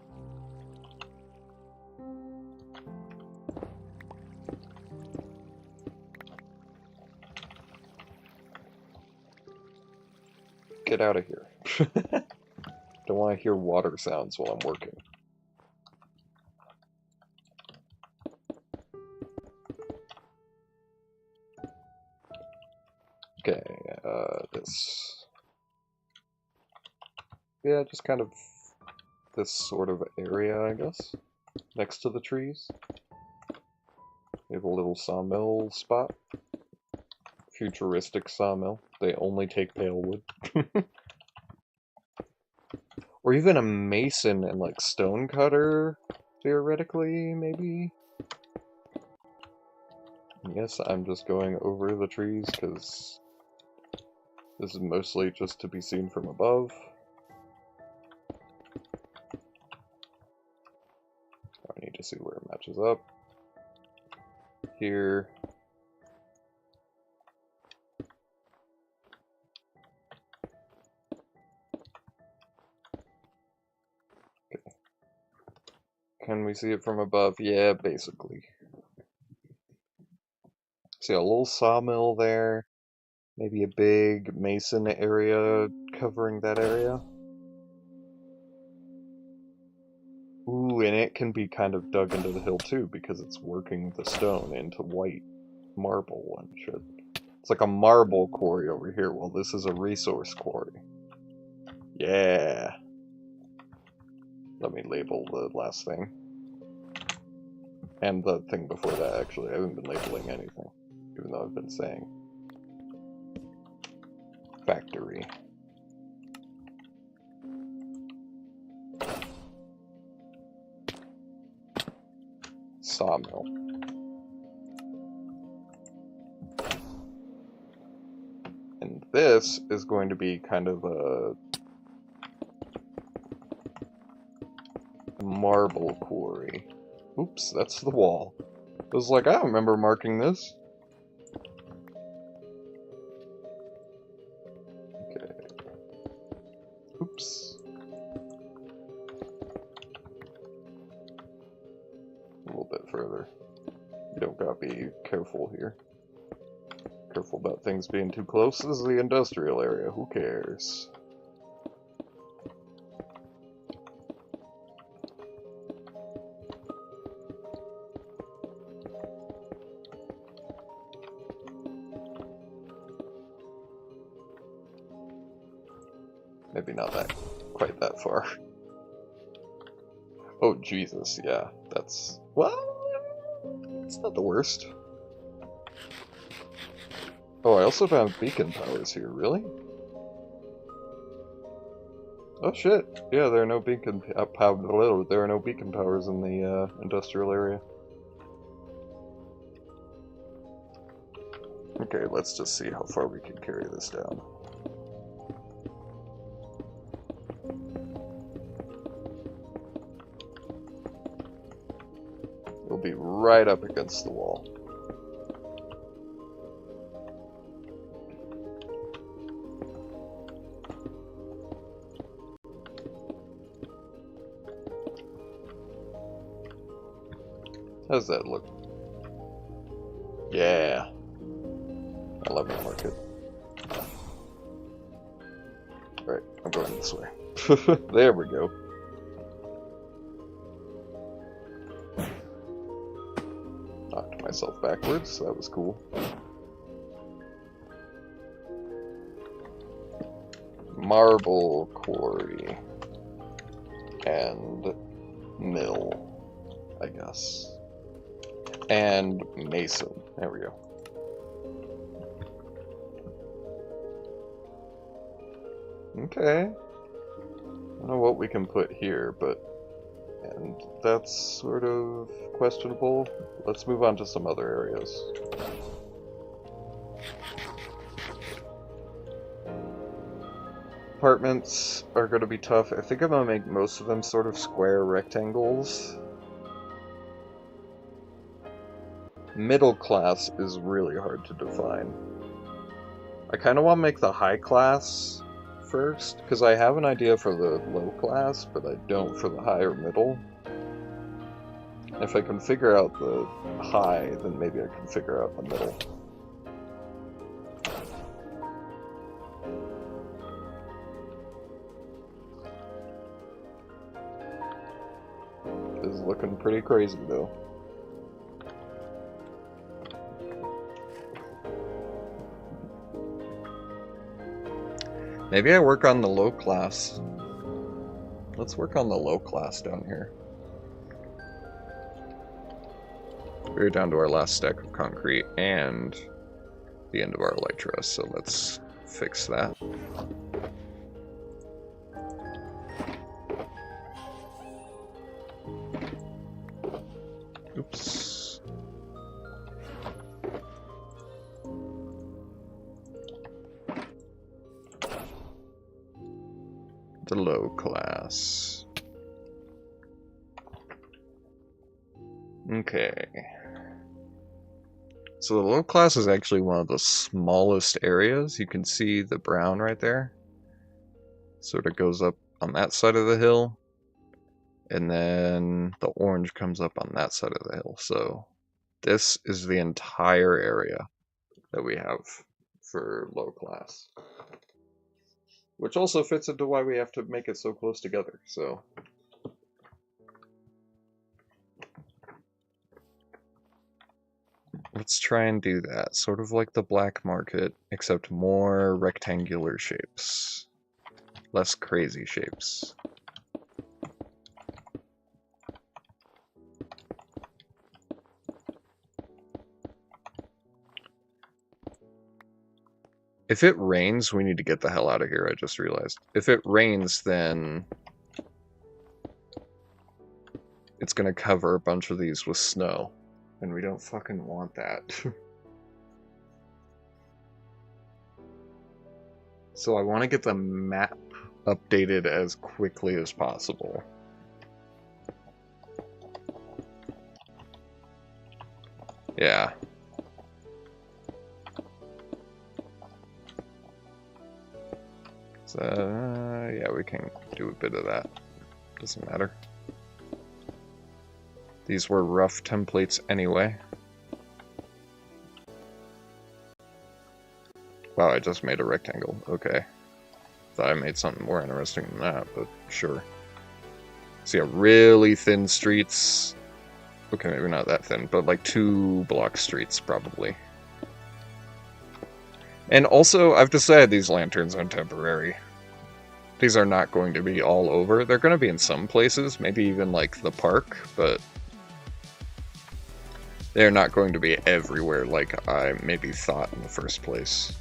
Get out of here. Don't want to hear water sounds while I'm working. Okay, this... Yeah, just kind of this sort of area, I guess, next to the trees. We have a little sawmill spot. Futuristic sawmill. They only take pale wood. Or even a mason and like stone cutter, theoretically, maybe? Yes, I'm just going over the trees because this is mostly just to be seen from above. I need to see where it matches up. Here. Okay. Can we see it from above? Yeah, basically. See a little sawmill there. Maybe a big mason area covering that area. Ooh, and it can be kind of dug into the hill too because it's working the stone into white marble and shit. It's like a marble quarry over here. Well, this is a resource quarry. Yeah. Let me label the last thing. And the thing before that, actually. I haven't been labeling anything, even though I've been saying. Factory. Sawmill. And this is going to be kind of a marble quarry. Oops, that's the wall. I was like, I don't remember marking this. Okay. Oops. A little bit further. You don't gotta be careful here. Careful about things being too close. This is the industrial area. Who cares? Maybe not that quite that far. Oh Jesus, yeah, that's well, it's not the worst. Oh, I also found beacon powers here. Really? Oh shit! Yeah, there are no beacon there are no beacon powers in the industrial area. Okay, let's just see how far we can carry this down. It'll be right up against the wall. does that look? Yeah. I love the market. Alright, I'm going this way. There we go. Knocked myself backwards, that was cool. Marble quarry. And mill, I guess. And mason. There we go. Okay. I don't know what we can put here, but... And that's sort of questionable. Let's move on to some other areas. Apartments are going to be tough. I think I'm going to make most of them sort of square rectangles. Middle class is really hard to define. I kind of want to make the high class first, because I have an idea for the low class, but I don't for the high or middle. If I can figure out the high, then maybe I can figure out the middle. This is looking pretty crazy, though. Maybe I work on the low class. Let's work on the low class down here. We're down to our last stack of concrete and the end of our elytra, so let's fix that. Oops. The low class. Okay. So the low class is actually one of the smallest areas. You can see the brown right there. Sort of goes up on that side of the hill. And then the orange comes up on that side of the hill. So this is the entire area that we have for low class. Which also fits into why we have to make it so close together, so... Let's try and do that. Sort of like the black market, except more rectangular shapes. Less crazy shapes. If it rains, we need to get the hell out of here, I just realized. If it rains, then it's gonna cover a bunch of these with snow. And we don't fucking want that. So I want to get the map updated as quickly as possible. Yeah. So, yeah, we can do a bit of that. Doesn't matter. These were rough templates anyway. Wow, I just made a rectangle. Okay. Thought I made something more interesting than that, but sure. So yeah, really thin streets. Okay, maybe not that thin, but like 2 block streets, probably. And also, I've decided these lanterns are temporary. These are not going to be all over. They're going to be in some places, maybe even like the park, but they're not going to be everywhere like I maybe thought in the first place.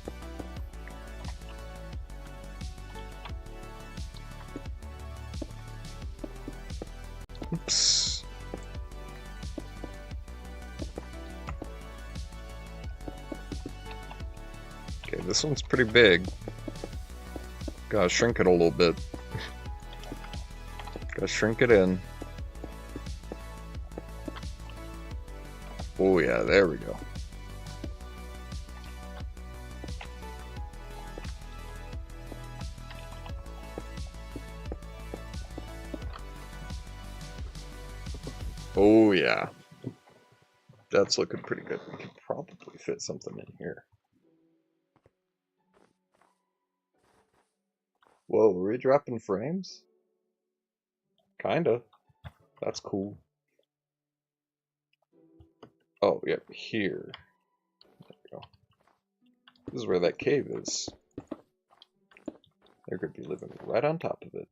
Oops. Okay, this one's pretty big. Gotta shrink it a little bit. Gotta shrink it in. Oh yeah, there we go. Oh yeah. That's looking pretty good. We could probably fit something in here. Whoa, were we dropping frames? Kinda. That's cool. Oh, yep, here. There we go. This is where that cave is. They're gonna be living right on top of it.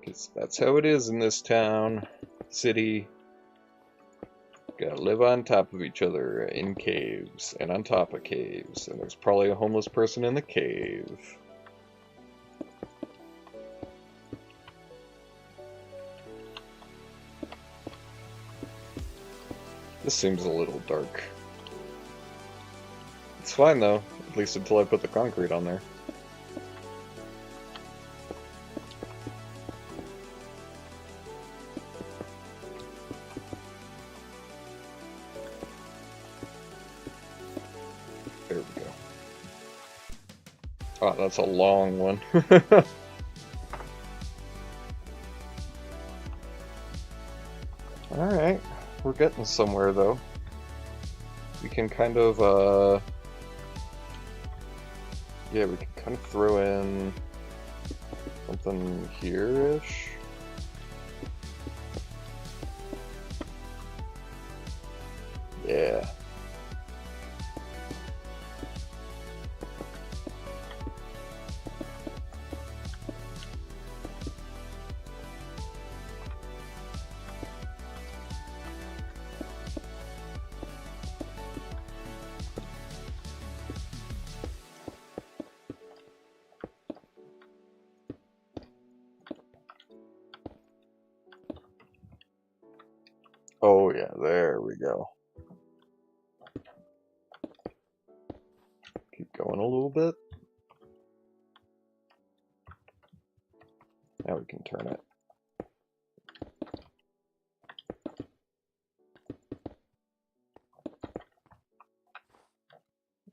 Because that's how it is in this town, city. Gotta live on top of each other in caves and on top of caves. And there's probably a homeless person in the cave. This seems a little dark. It's fine though, at least until I put the concrete on there. There we go. Oh, that's a long one. Alright, we're getting somewhere though. We can kind of, yeah, we can kind of throw in something here-ish. Yeah. Oh yeah, there we go. Keep going a little bit. Now we can turn it.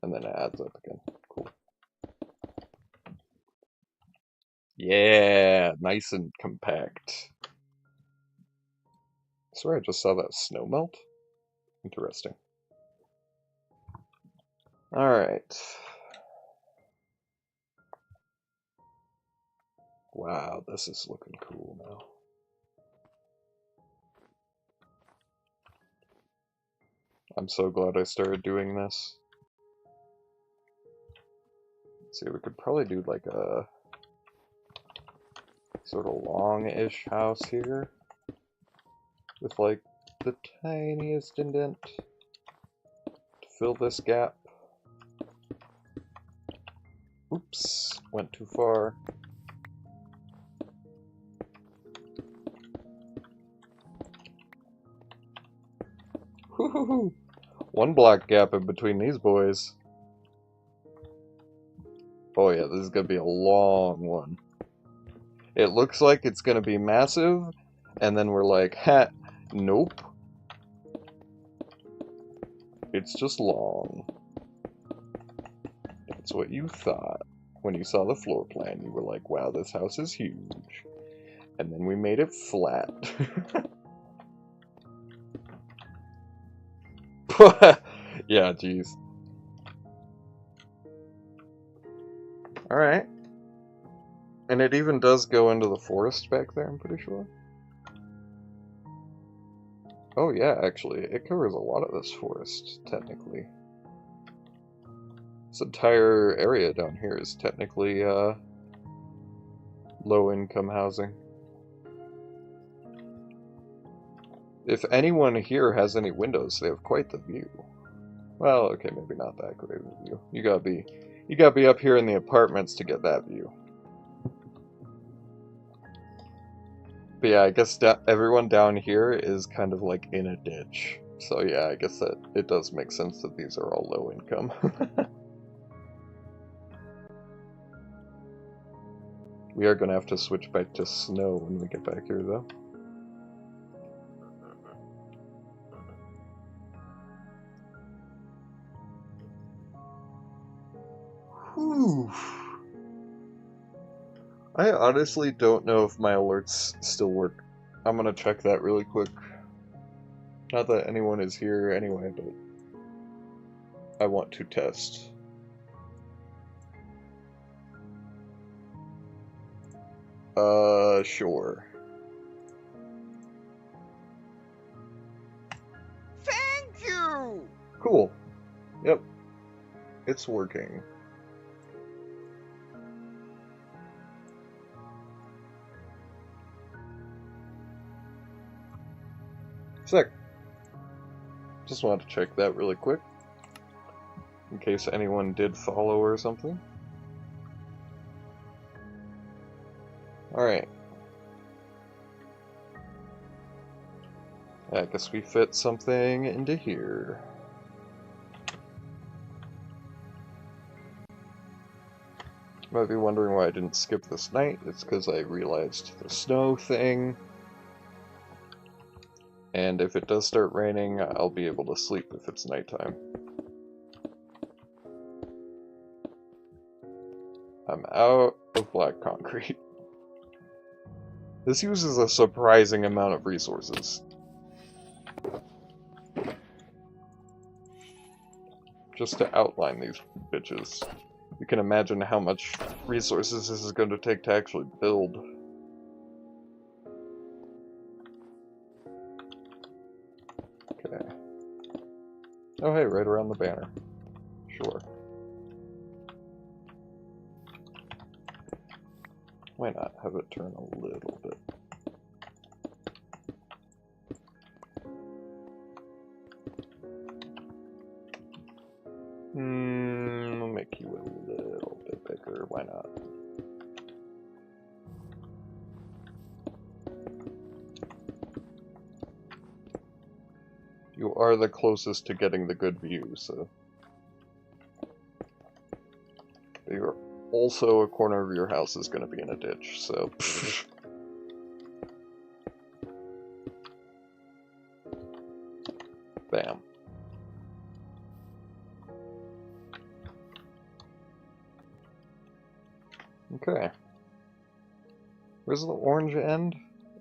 And then it adds up again. Cool. Yeah, nice and compact. I swear I just saw that snow melt. Interesting. Alright. Wow, this is looking cool now. I'm so glad I started doing this. Let's see, we could probably do like a sort of long-ish house here with like the tiniest indent to fill this gap. Oops, went too far. Woohoo! One block gap in between these boys. Oh yeah, this is gonna be a long one. It looks like it's gonna be massive, and then we're like, ha, nope. It's just long. That's what you thought. When you saw the floor plan, you were like, wow, this house is huge. And then we made it flat. Yeah, jeez. Alright. And it even does go into the forest back there, I'm pretty sure. Oh yeah, actually, it covers a lot of this forest, technically. This entire area down here is technically, low-income housing. If anyone here has any windows, they have quite the view. Well, okay, maybe not that great of a view. You gotta be up here in the apartments to get that view. But yeah, I guess everyone down here is kind of like in a ditch. So yeah, I guess that it does make sense that these are all low income. We are gonna have to switch back to snow when we get back here though. Whew. I honestly don't know if my alerts still work I'm gonna check that really quick. Not that anyone is here anyway, but I want to test. Sure. Thank you! Cool. Yep. It's working. Sick. Just wanted to check that really quick. In case anyone did follow or something. Alright. I guess we fit something into here. You might be wondering why I didn't skip this night. It's because I realized the snow thing. And if it does start raining, I'll be able to sleep if it's nighttime. I'm out of black concrete. This uses a surprising amount of resources. Just to outline these bitches. You can imagine how much resources this is going to take to actually build. Okay. Oh hey, right around the banner. Sure. Why not have it turn a little bit? I'll make you a little bit bigger, why not? You are the closest to getting the good view, so... You're also a corner of your house is going to be in a ditch, so... Bam. Okay. Where's the orange end?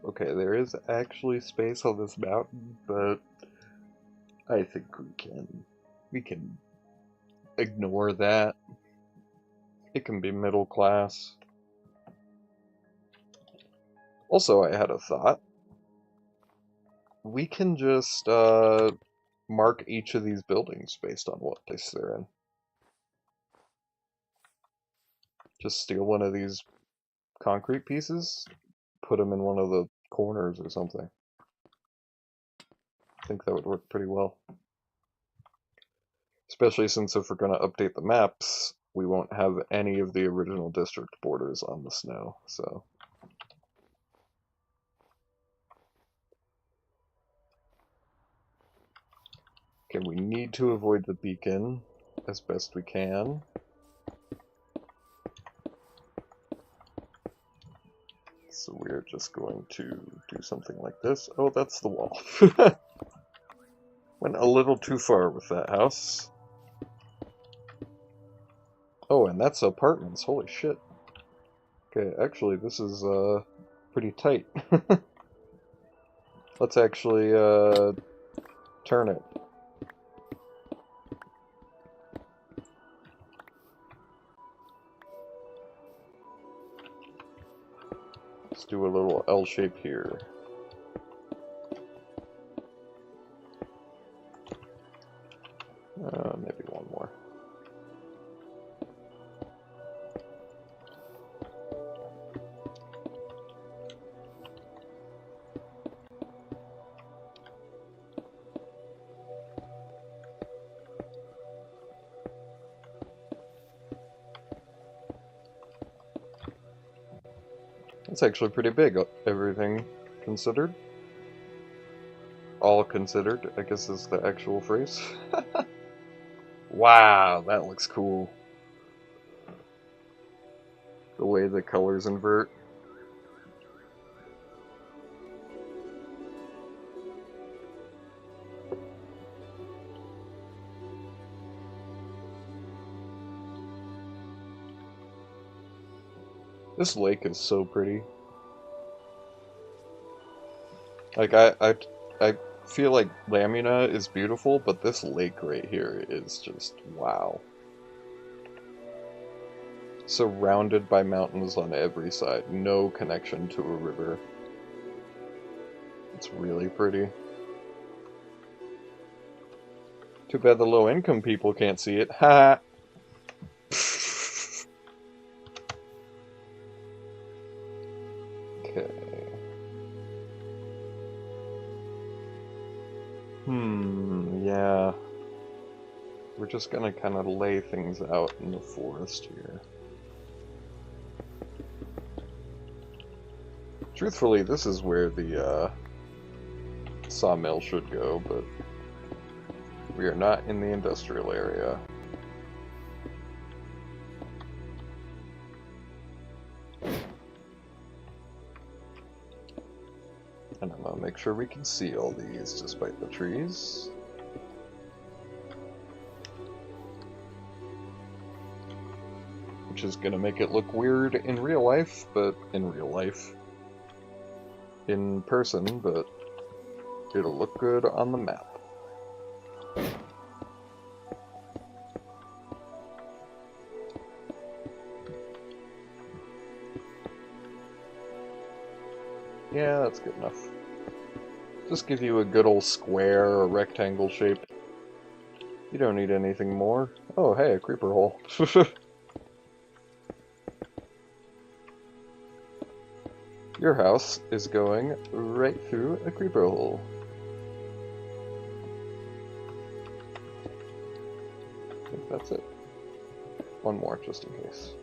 Okay, there is actually space on this mountain, but I think we can ignore that. It can be middle class. Also, I had a thought. We can just mark each of these buildings based on what place they're in. Just steal one of these concrete pieces, put them in one of the corners or something. I think that would work pretty well. Especially since if we're going to update the maps, we won't have any of the original district borders on the snow, so... Okay, we need to avoid the beacon as best we can. So we're just going to do something like this. Oh, that's the wall. Went a little too far with that house. Oh, and that's apartments. Holy shit. Okay, actually, this is pretty tight. Let's actually turn it. Let's do a little L shape here. Maybe one more. It's actually pretty big, everything considered. All considered, I guess is the actual phrase. Wow, that looks cool. The way the colors invert. This lake is so pretty. Like I feel like Lamuna is beautiful, but this lake right here is just wow. Surrounded by mountains on every side, no connection to a river. It's really pretty. Too bad the low-income people can't see it. Ha! Okay. Yeah. We're just gonna kind of lay things out in the forest here. Truthfully, this is where the sawmill should go, but we are not in the industrial area. And I'm gonna make sure we can see all these despite the trees. Which is gonna make it look weird in real life, but in real life. In person, but it'll look good on the map. Yeah, that's good enough. Just give you a good old square or rectangle shape. You don't need anything more. Oh, hey, a creeper hole. Your house is going right through a creeper hole. I think that's it. One more, just in case.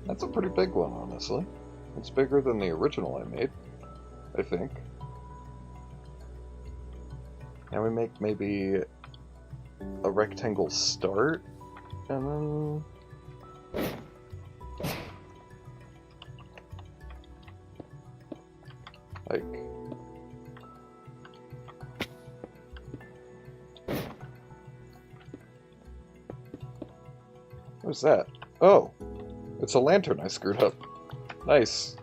That's a pretty big one, honestly. It's bigger than the original I made, I think. Now we make maybe a rectangle start, and then... like... What's that? Oh! It's a lantern I screwed up. Nice.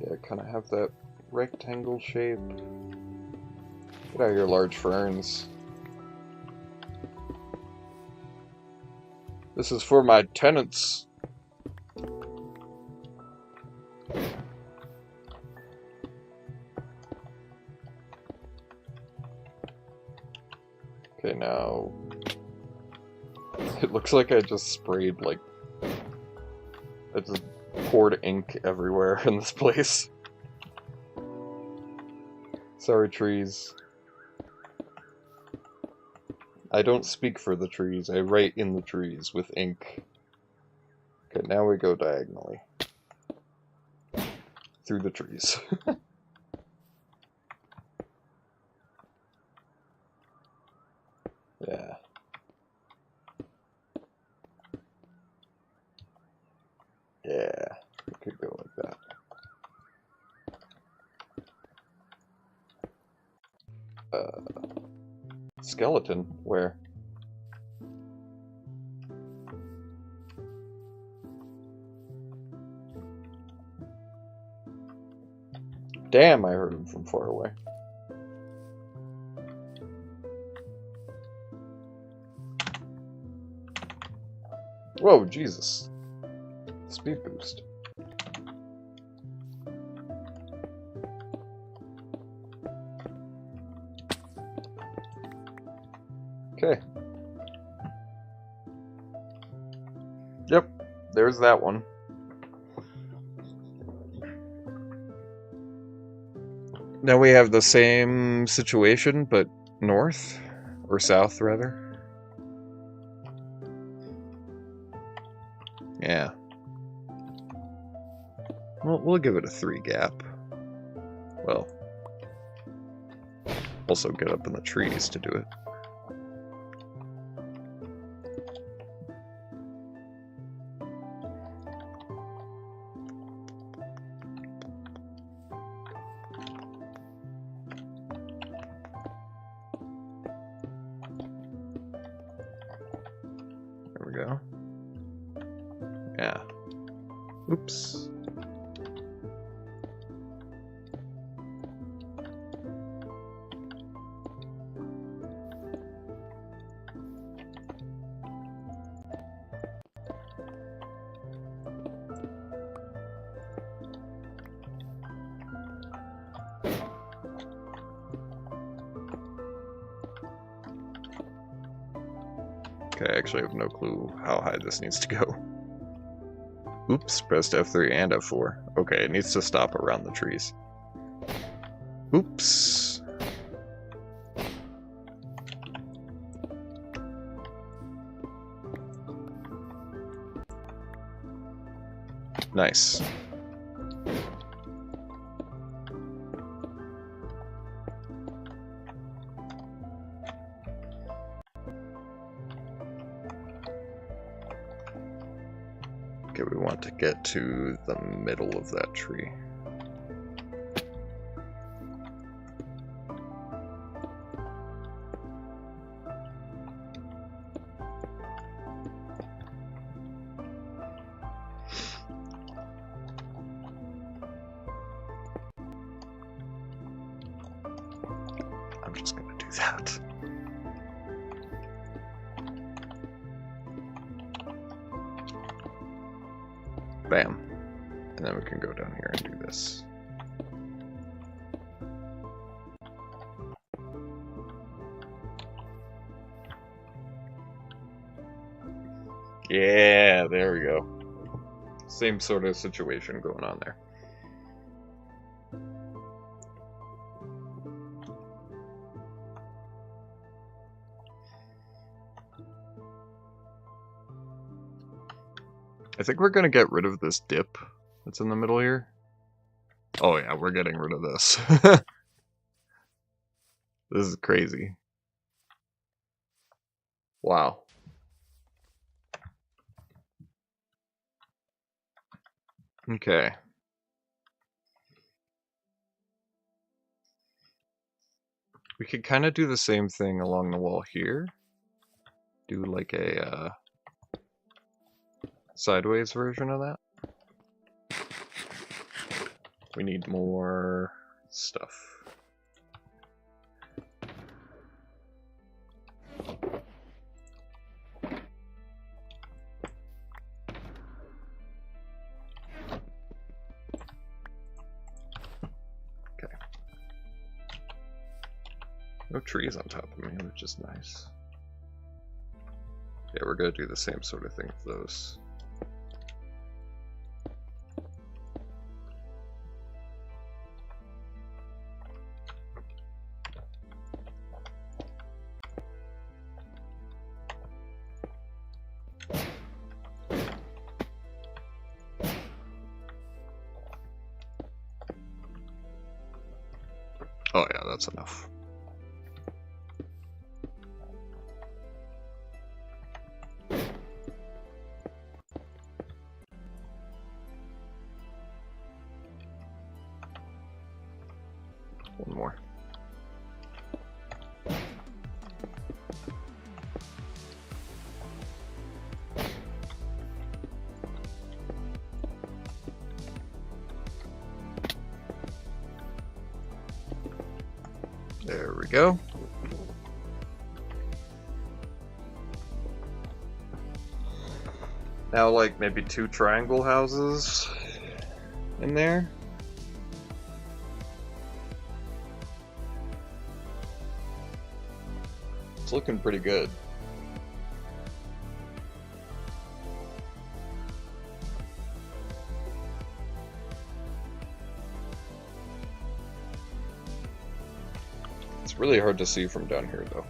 Yeah, kind of have that rectangle shape. Get out of your large ferns. This is for my tenants. Okay, now... It looks like I just sprayed, like... I just poured ink everywhere in this place. Sorry, trees. I don't speak for the trees, I write in the trees with ink. Okay, now we go diagonally. Through the trees. Yeah. Yeah, we could go like that. Skeleton? Where? Damn, I heard him from far away. Whoa, Jesus. Speed boost. Okay. Yep, there's that one. Now we have the same situation, but north? Or south, rather? Yeah. Well, we'll give it a 3 gap. Well, also get up in the trees to do it. Oops. Okay, I actually have no clue how high this needs to go. Oops, pressed F3 and F4. Okay, it needs to stop around the trees. Oops. Nice. Okay, we want to get to the middle of that tree. I'm just gonna do that. Bam. And then we can go down here and do this. Yeah, there we go. Same sort of situation going on there. I think we're gonna get rid of this dip that's in the middle here. Oh yeah, we're getting rid of this. This is crazy. Wow. Okay. We could kind of do the same thing along the wall here. Do like a sideways version of that. We need more stuff. Okay. No trees on top of me, which is nice. Yeah, we're gonna do the same sort of thing with those. Oh yeah, that's enough. One more. There we go. Now, like, maybe 2 triangle houses in there. It's looking pretty good. It's really hard to see from down here, though.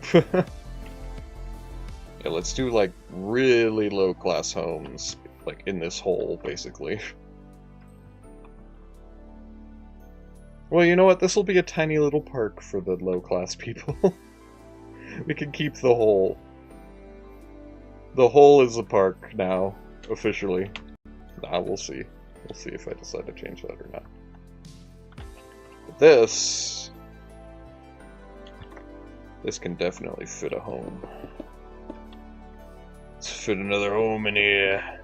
Yeah, let's do, like, really low-class homes, like, in this hole, basically. Well, you know what? This will be a tiny little park for the low-class people. We can keep the hole. The hole is a park now, officially. Nah, we'll see. We'll see if I decide to change that or not. But this can definitely fit a home. Let's fit another home in here.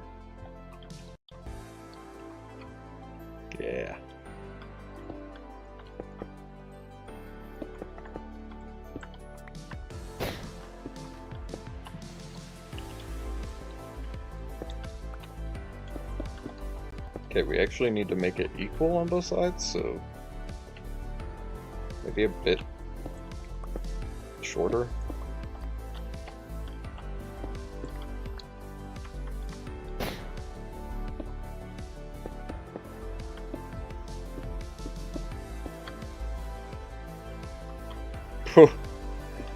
Okay, we actually need to make it equal on both sides, so maybe a bit shorter.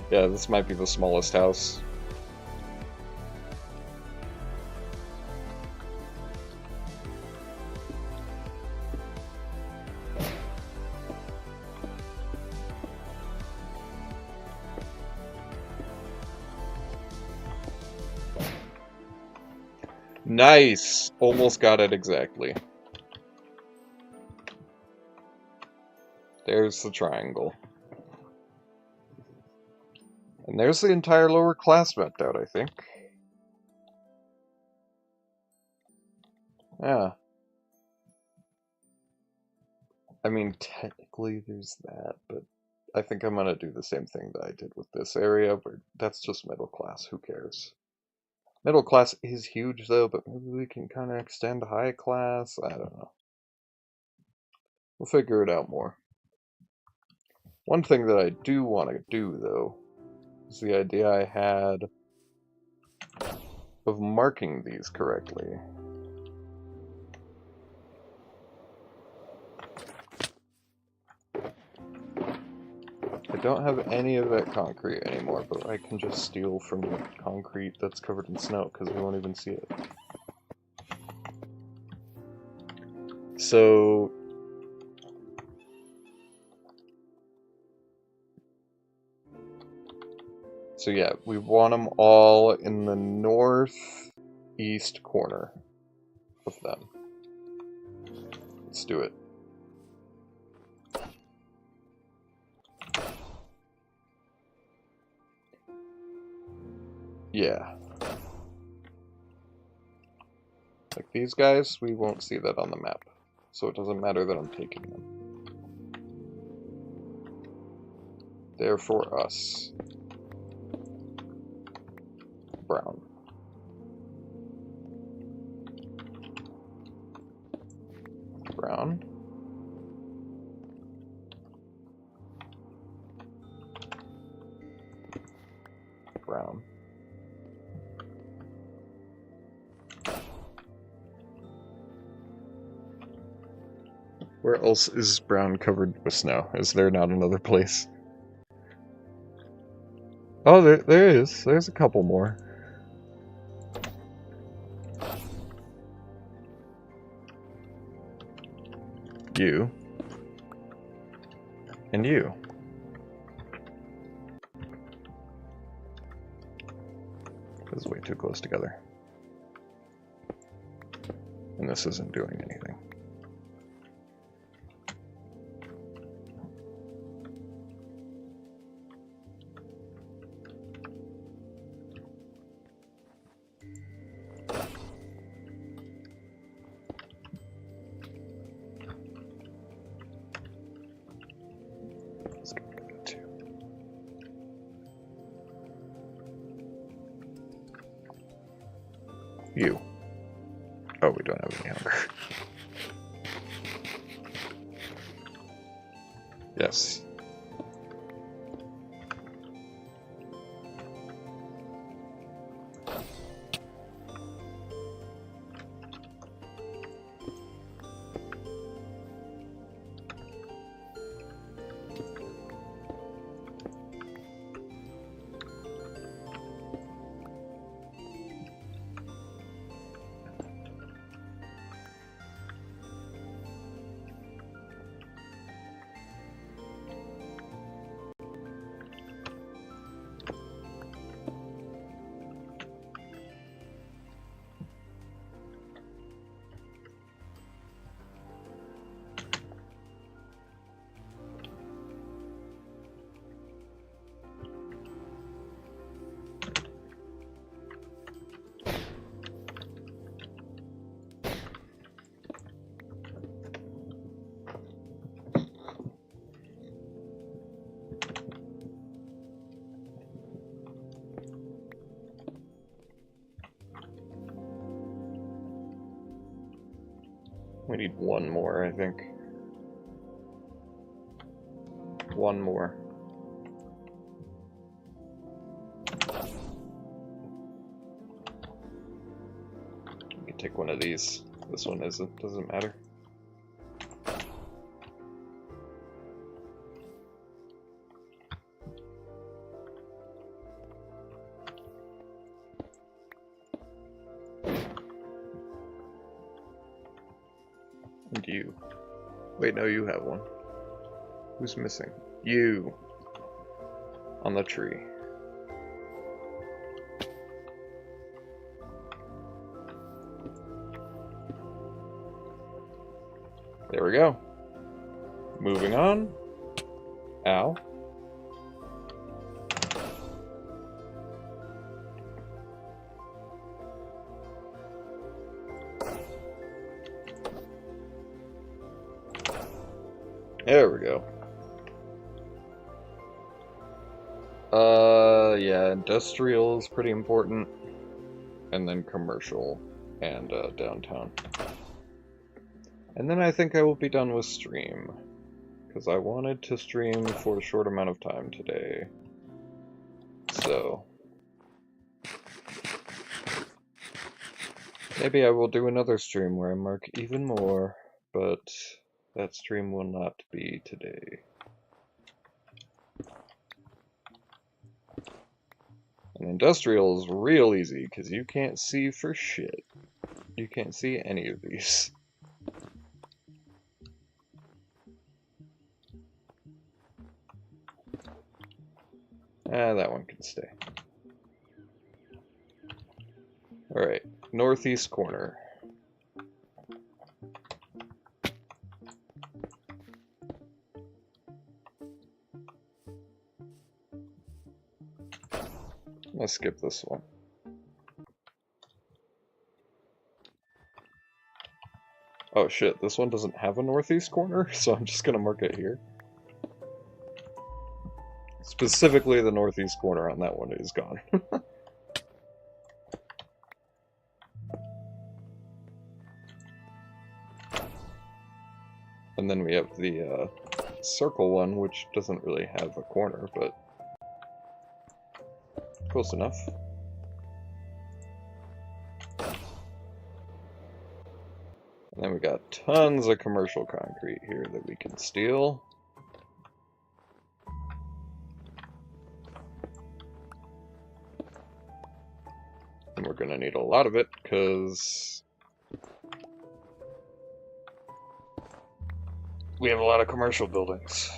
Yeah, this might be the smallest house. Nice! Almost got it exactly. There's the triangle. And there's the entire lower class mapped out, I think. Yeah. I mean, technically there's that, but I think I'm gonna do the same thing that I did with this area, where that's just middle class, who cares? Middle class is huge though, but maybe we can kind of extend high class, I don't know. We'll figure it out more. One thing that I do want to do, though, is the idea I had of marking these correctly. I don't have any of that concrete anymore, but I can just steal from the concrete that's covered in snow, because we won't even see it. So yeah, we want them all in the northeast corner of them. Let's do it. Yeah. Like these guys, we won't see that on the map, so it doesn't matter that I'm taking them. They're for us. Brown. Brown. Brown. Where else is brown covered with snow? Is there not another place? Oh, there is. There's a couple more. You. And you. This is way too close together. And this isn't doing anything. Let's get rid of that too. You. Oh, we don't have any hunger. Yes. I need one more, I think. One more. You can take one of these. This one isn't, doesn't matter. And you. Wait, no, you have one. Who's missing? You. On the tree. There we go. Moving on. Ow. There we go. Yeah, industrial is pretty important. And then commercial and downtown. And then I think I will be done with stream. Because I wanted to stream for a short amount of time today. So maybe I will do another stream where I mark even more, but that stream will not be today. And industrial is real easy, because you can't see for shit. You can't see any of these. Ah, that one can stay. Alright, northeast corner. Let's skip this one. Oh shit, this one doesn't have a northeast corner, so I'm just gonna mark it here. Specifically, the northeast corner on that one is gone. And then we have the circle one, which doesn't really have a corner, but close enough. And then we got tons of commercial concrete here that we can steal. And we're gonna need a lot of it, because we have a lot of commercial buildings.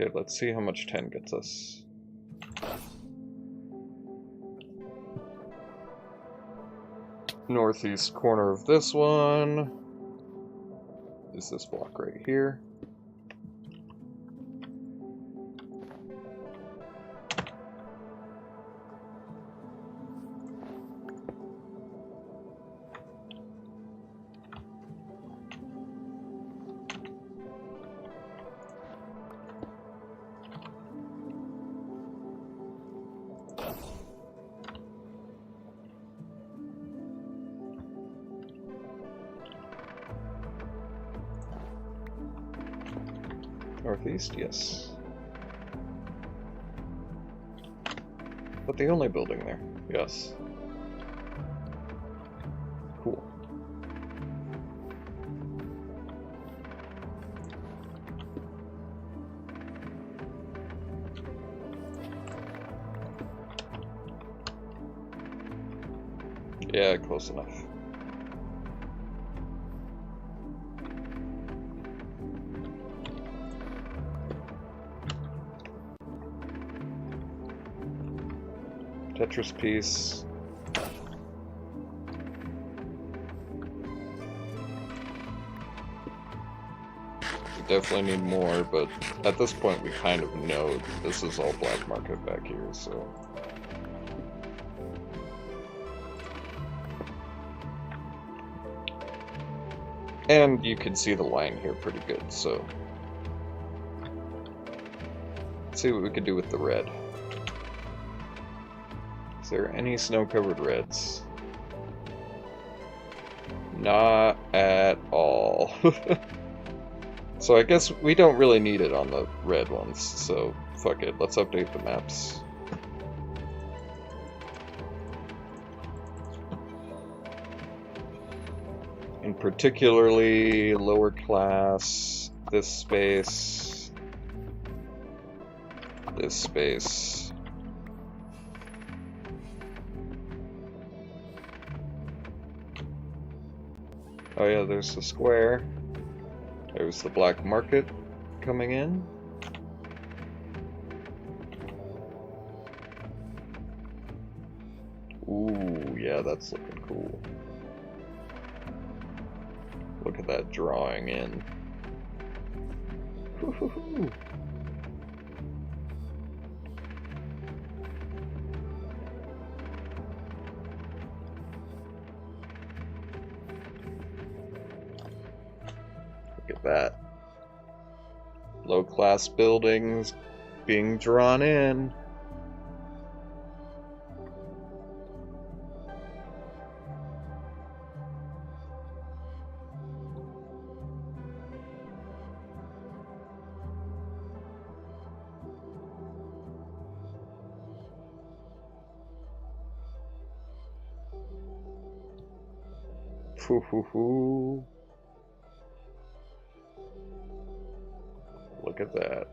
Okay, let's see how much 10 gets us. Northeast corner of this one is this block right here. Northeast, yes. But the only building there, yes. Cool. Yeah, close enough. Tetris piece. We definitely need more, but at this point we kind of know that this is all black market back here, so... And you can see the line here pretty good, so... Let's see what we can do with the red. Is there any snow-covered reds? Not at all. So I guess we don't really need it on the red ones, so fuck it, let's update the maps. And particularly lower class, this space, this space. Oh yeah, there's the square. There's the black market coming in. Ooh, yeah, that's looking cool. Look at that drawing in. Woo-hoo-hoo. Look at that. Low-class buildings being drawn in. Hoo-hoo-hoo. Look at that.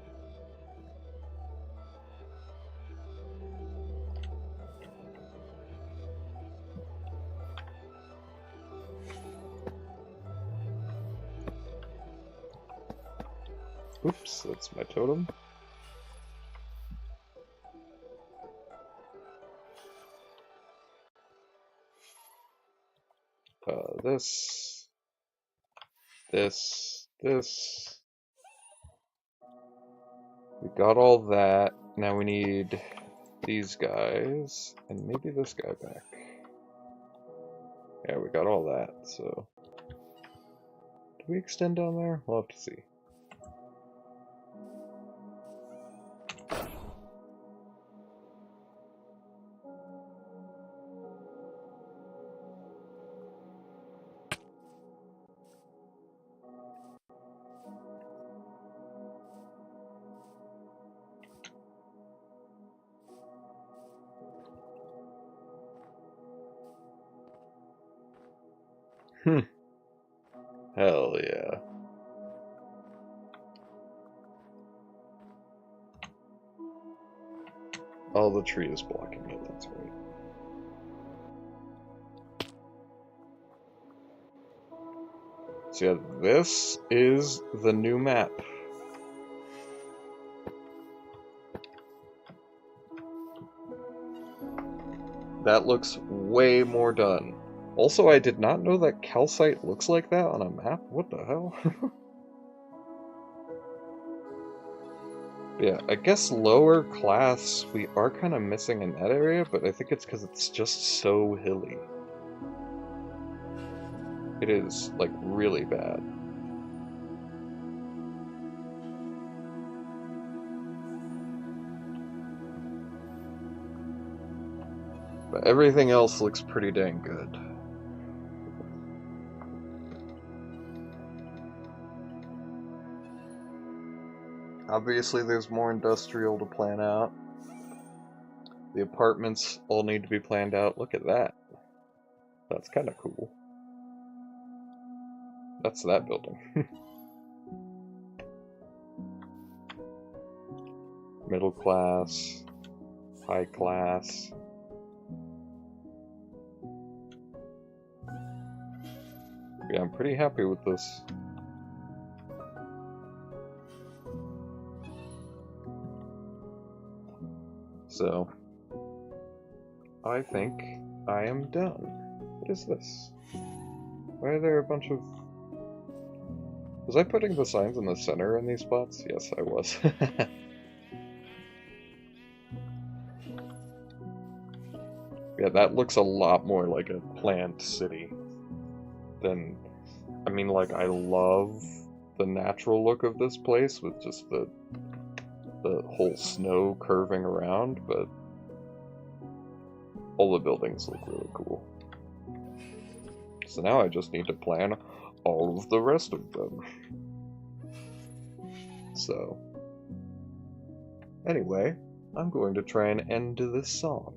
Oops, that's my totem. This. We got all that. Now we need these guys, and maybe this guy back. Yeah, we got all that, so... Do we extend down there? We'll have to see. Hell yeah. Oh, the tree is blocking it, that's right. So yeah, this is the new map. That looks way more done. Also, I did not know that calcite looks like that on a map. What the hell? Yeah, I guess lower class we are kind of missing in that area, but I think it's because it's just so hilly. It is, like, really bad. But everything else looks pretty dang good. Obviously, there's more industrial to plan out. The apartments all need to be planned out. Look at that. That's kind of cool. That's that building. Middle class. High class. Yeah, I'm pretty happy with this. So, I think I am done. What is this? Why are there a bunch of... Was I putting the signs in the center in these spots? Yes, I was. Yeah, that looks a lot more like a planned city than... I mean, like, I love the natural look of this place with just the whole snow curving around, but all the buildings look really cool. So now I just need to plan all of the rest of them. So, anyway, I'm going to try and end this song.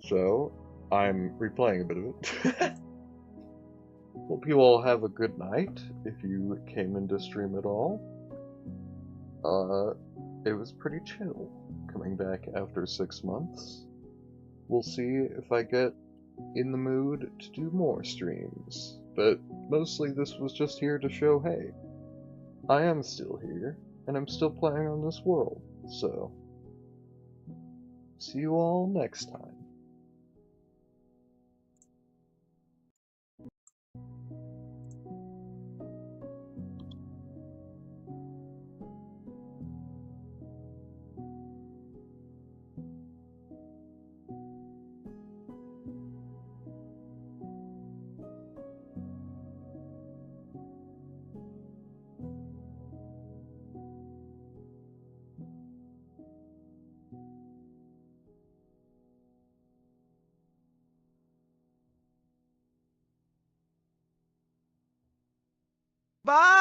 So, I'm replaying a bit of it. Hope you all have a good night, if you came into stream at all. It was pretty chill, coming back after 6 months. We'll see if I get in the mood to do more streams, but mostly this was just here to show, hey, I am still here, and I'm still playing on this world, so see you all next time. Bye!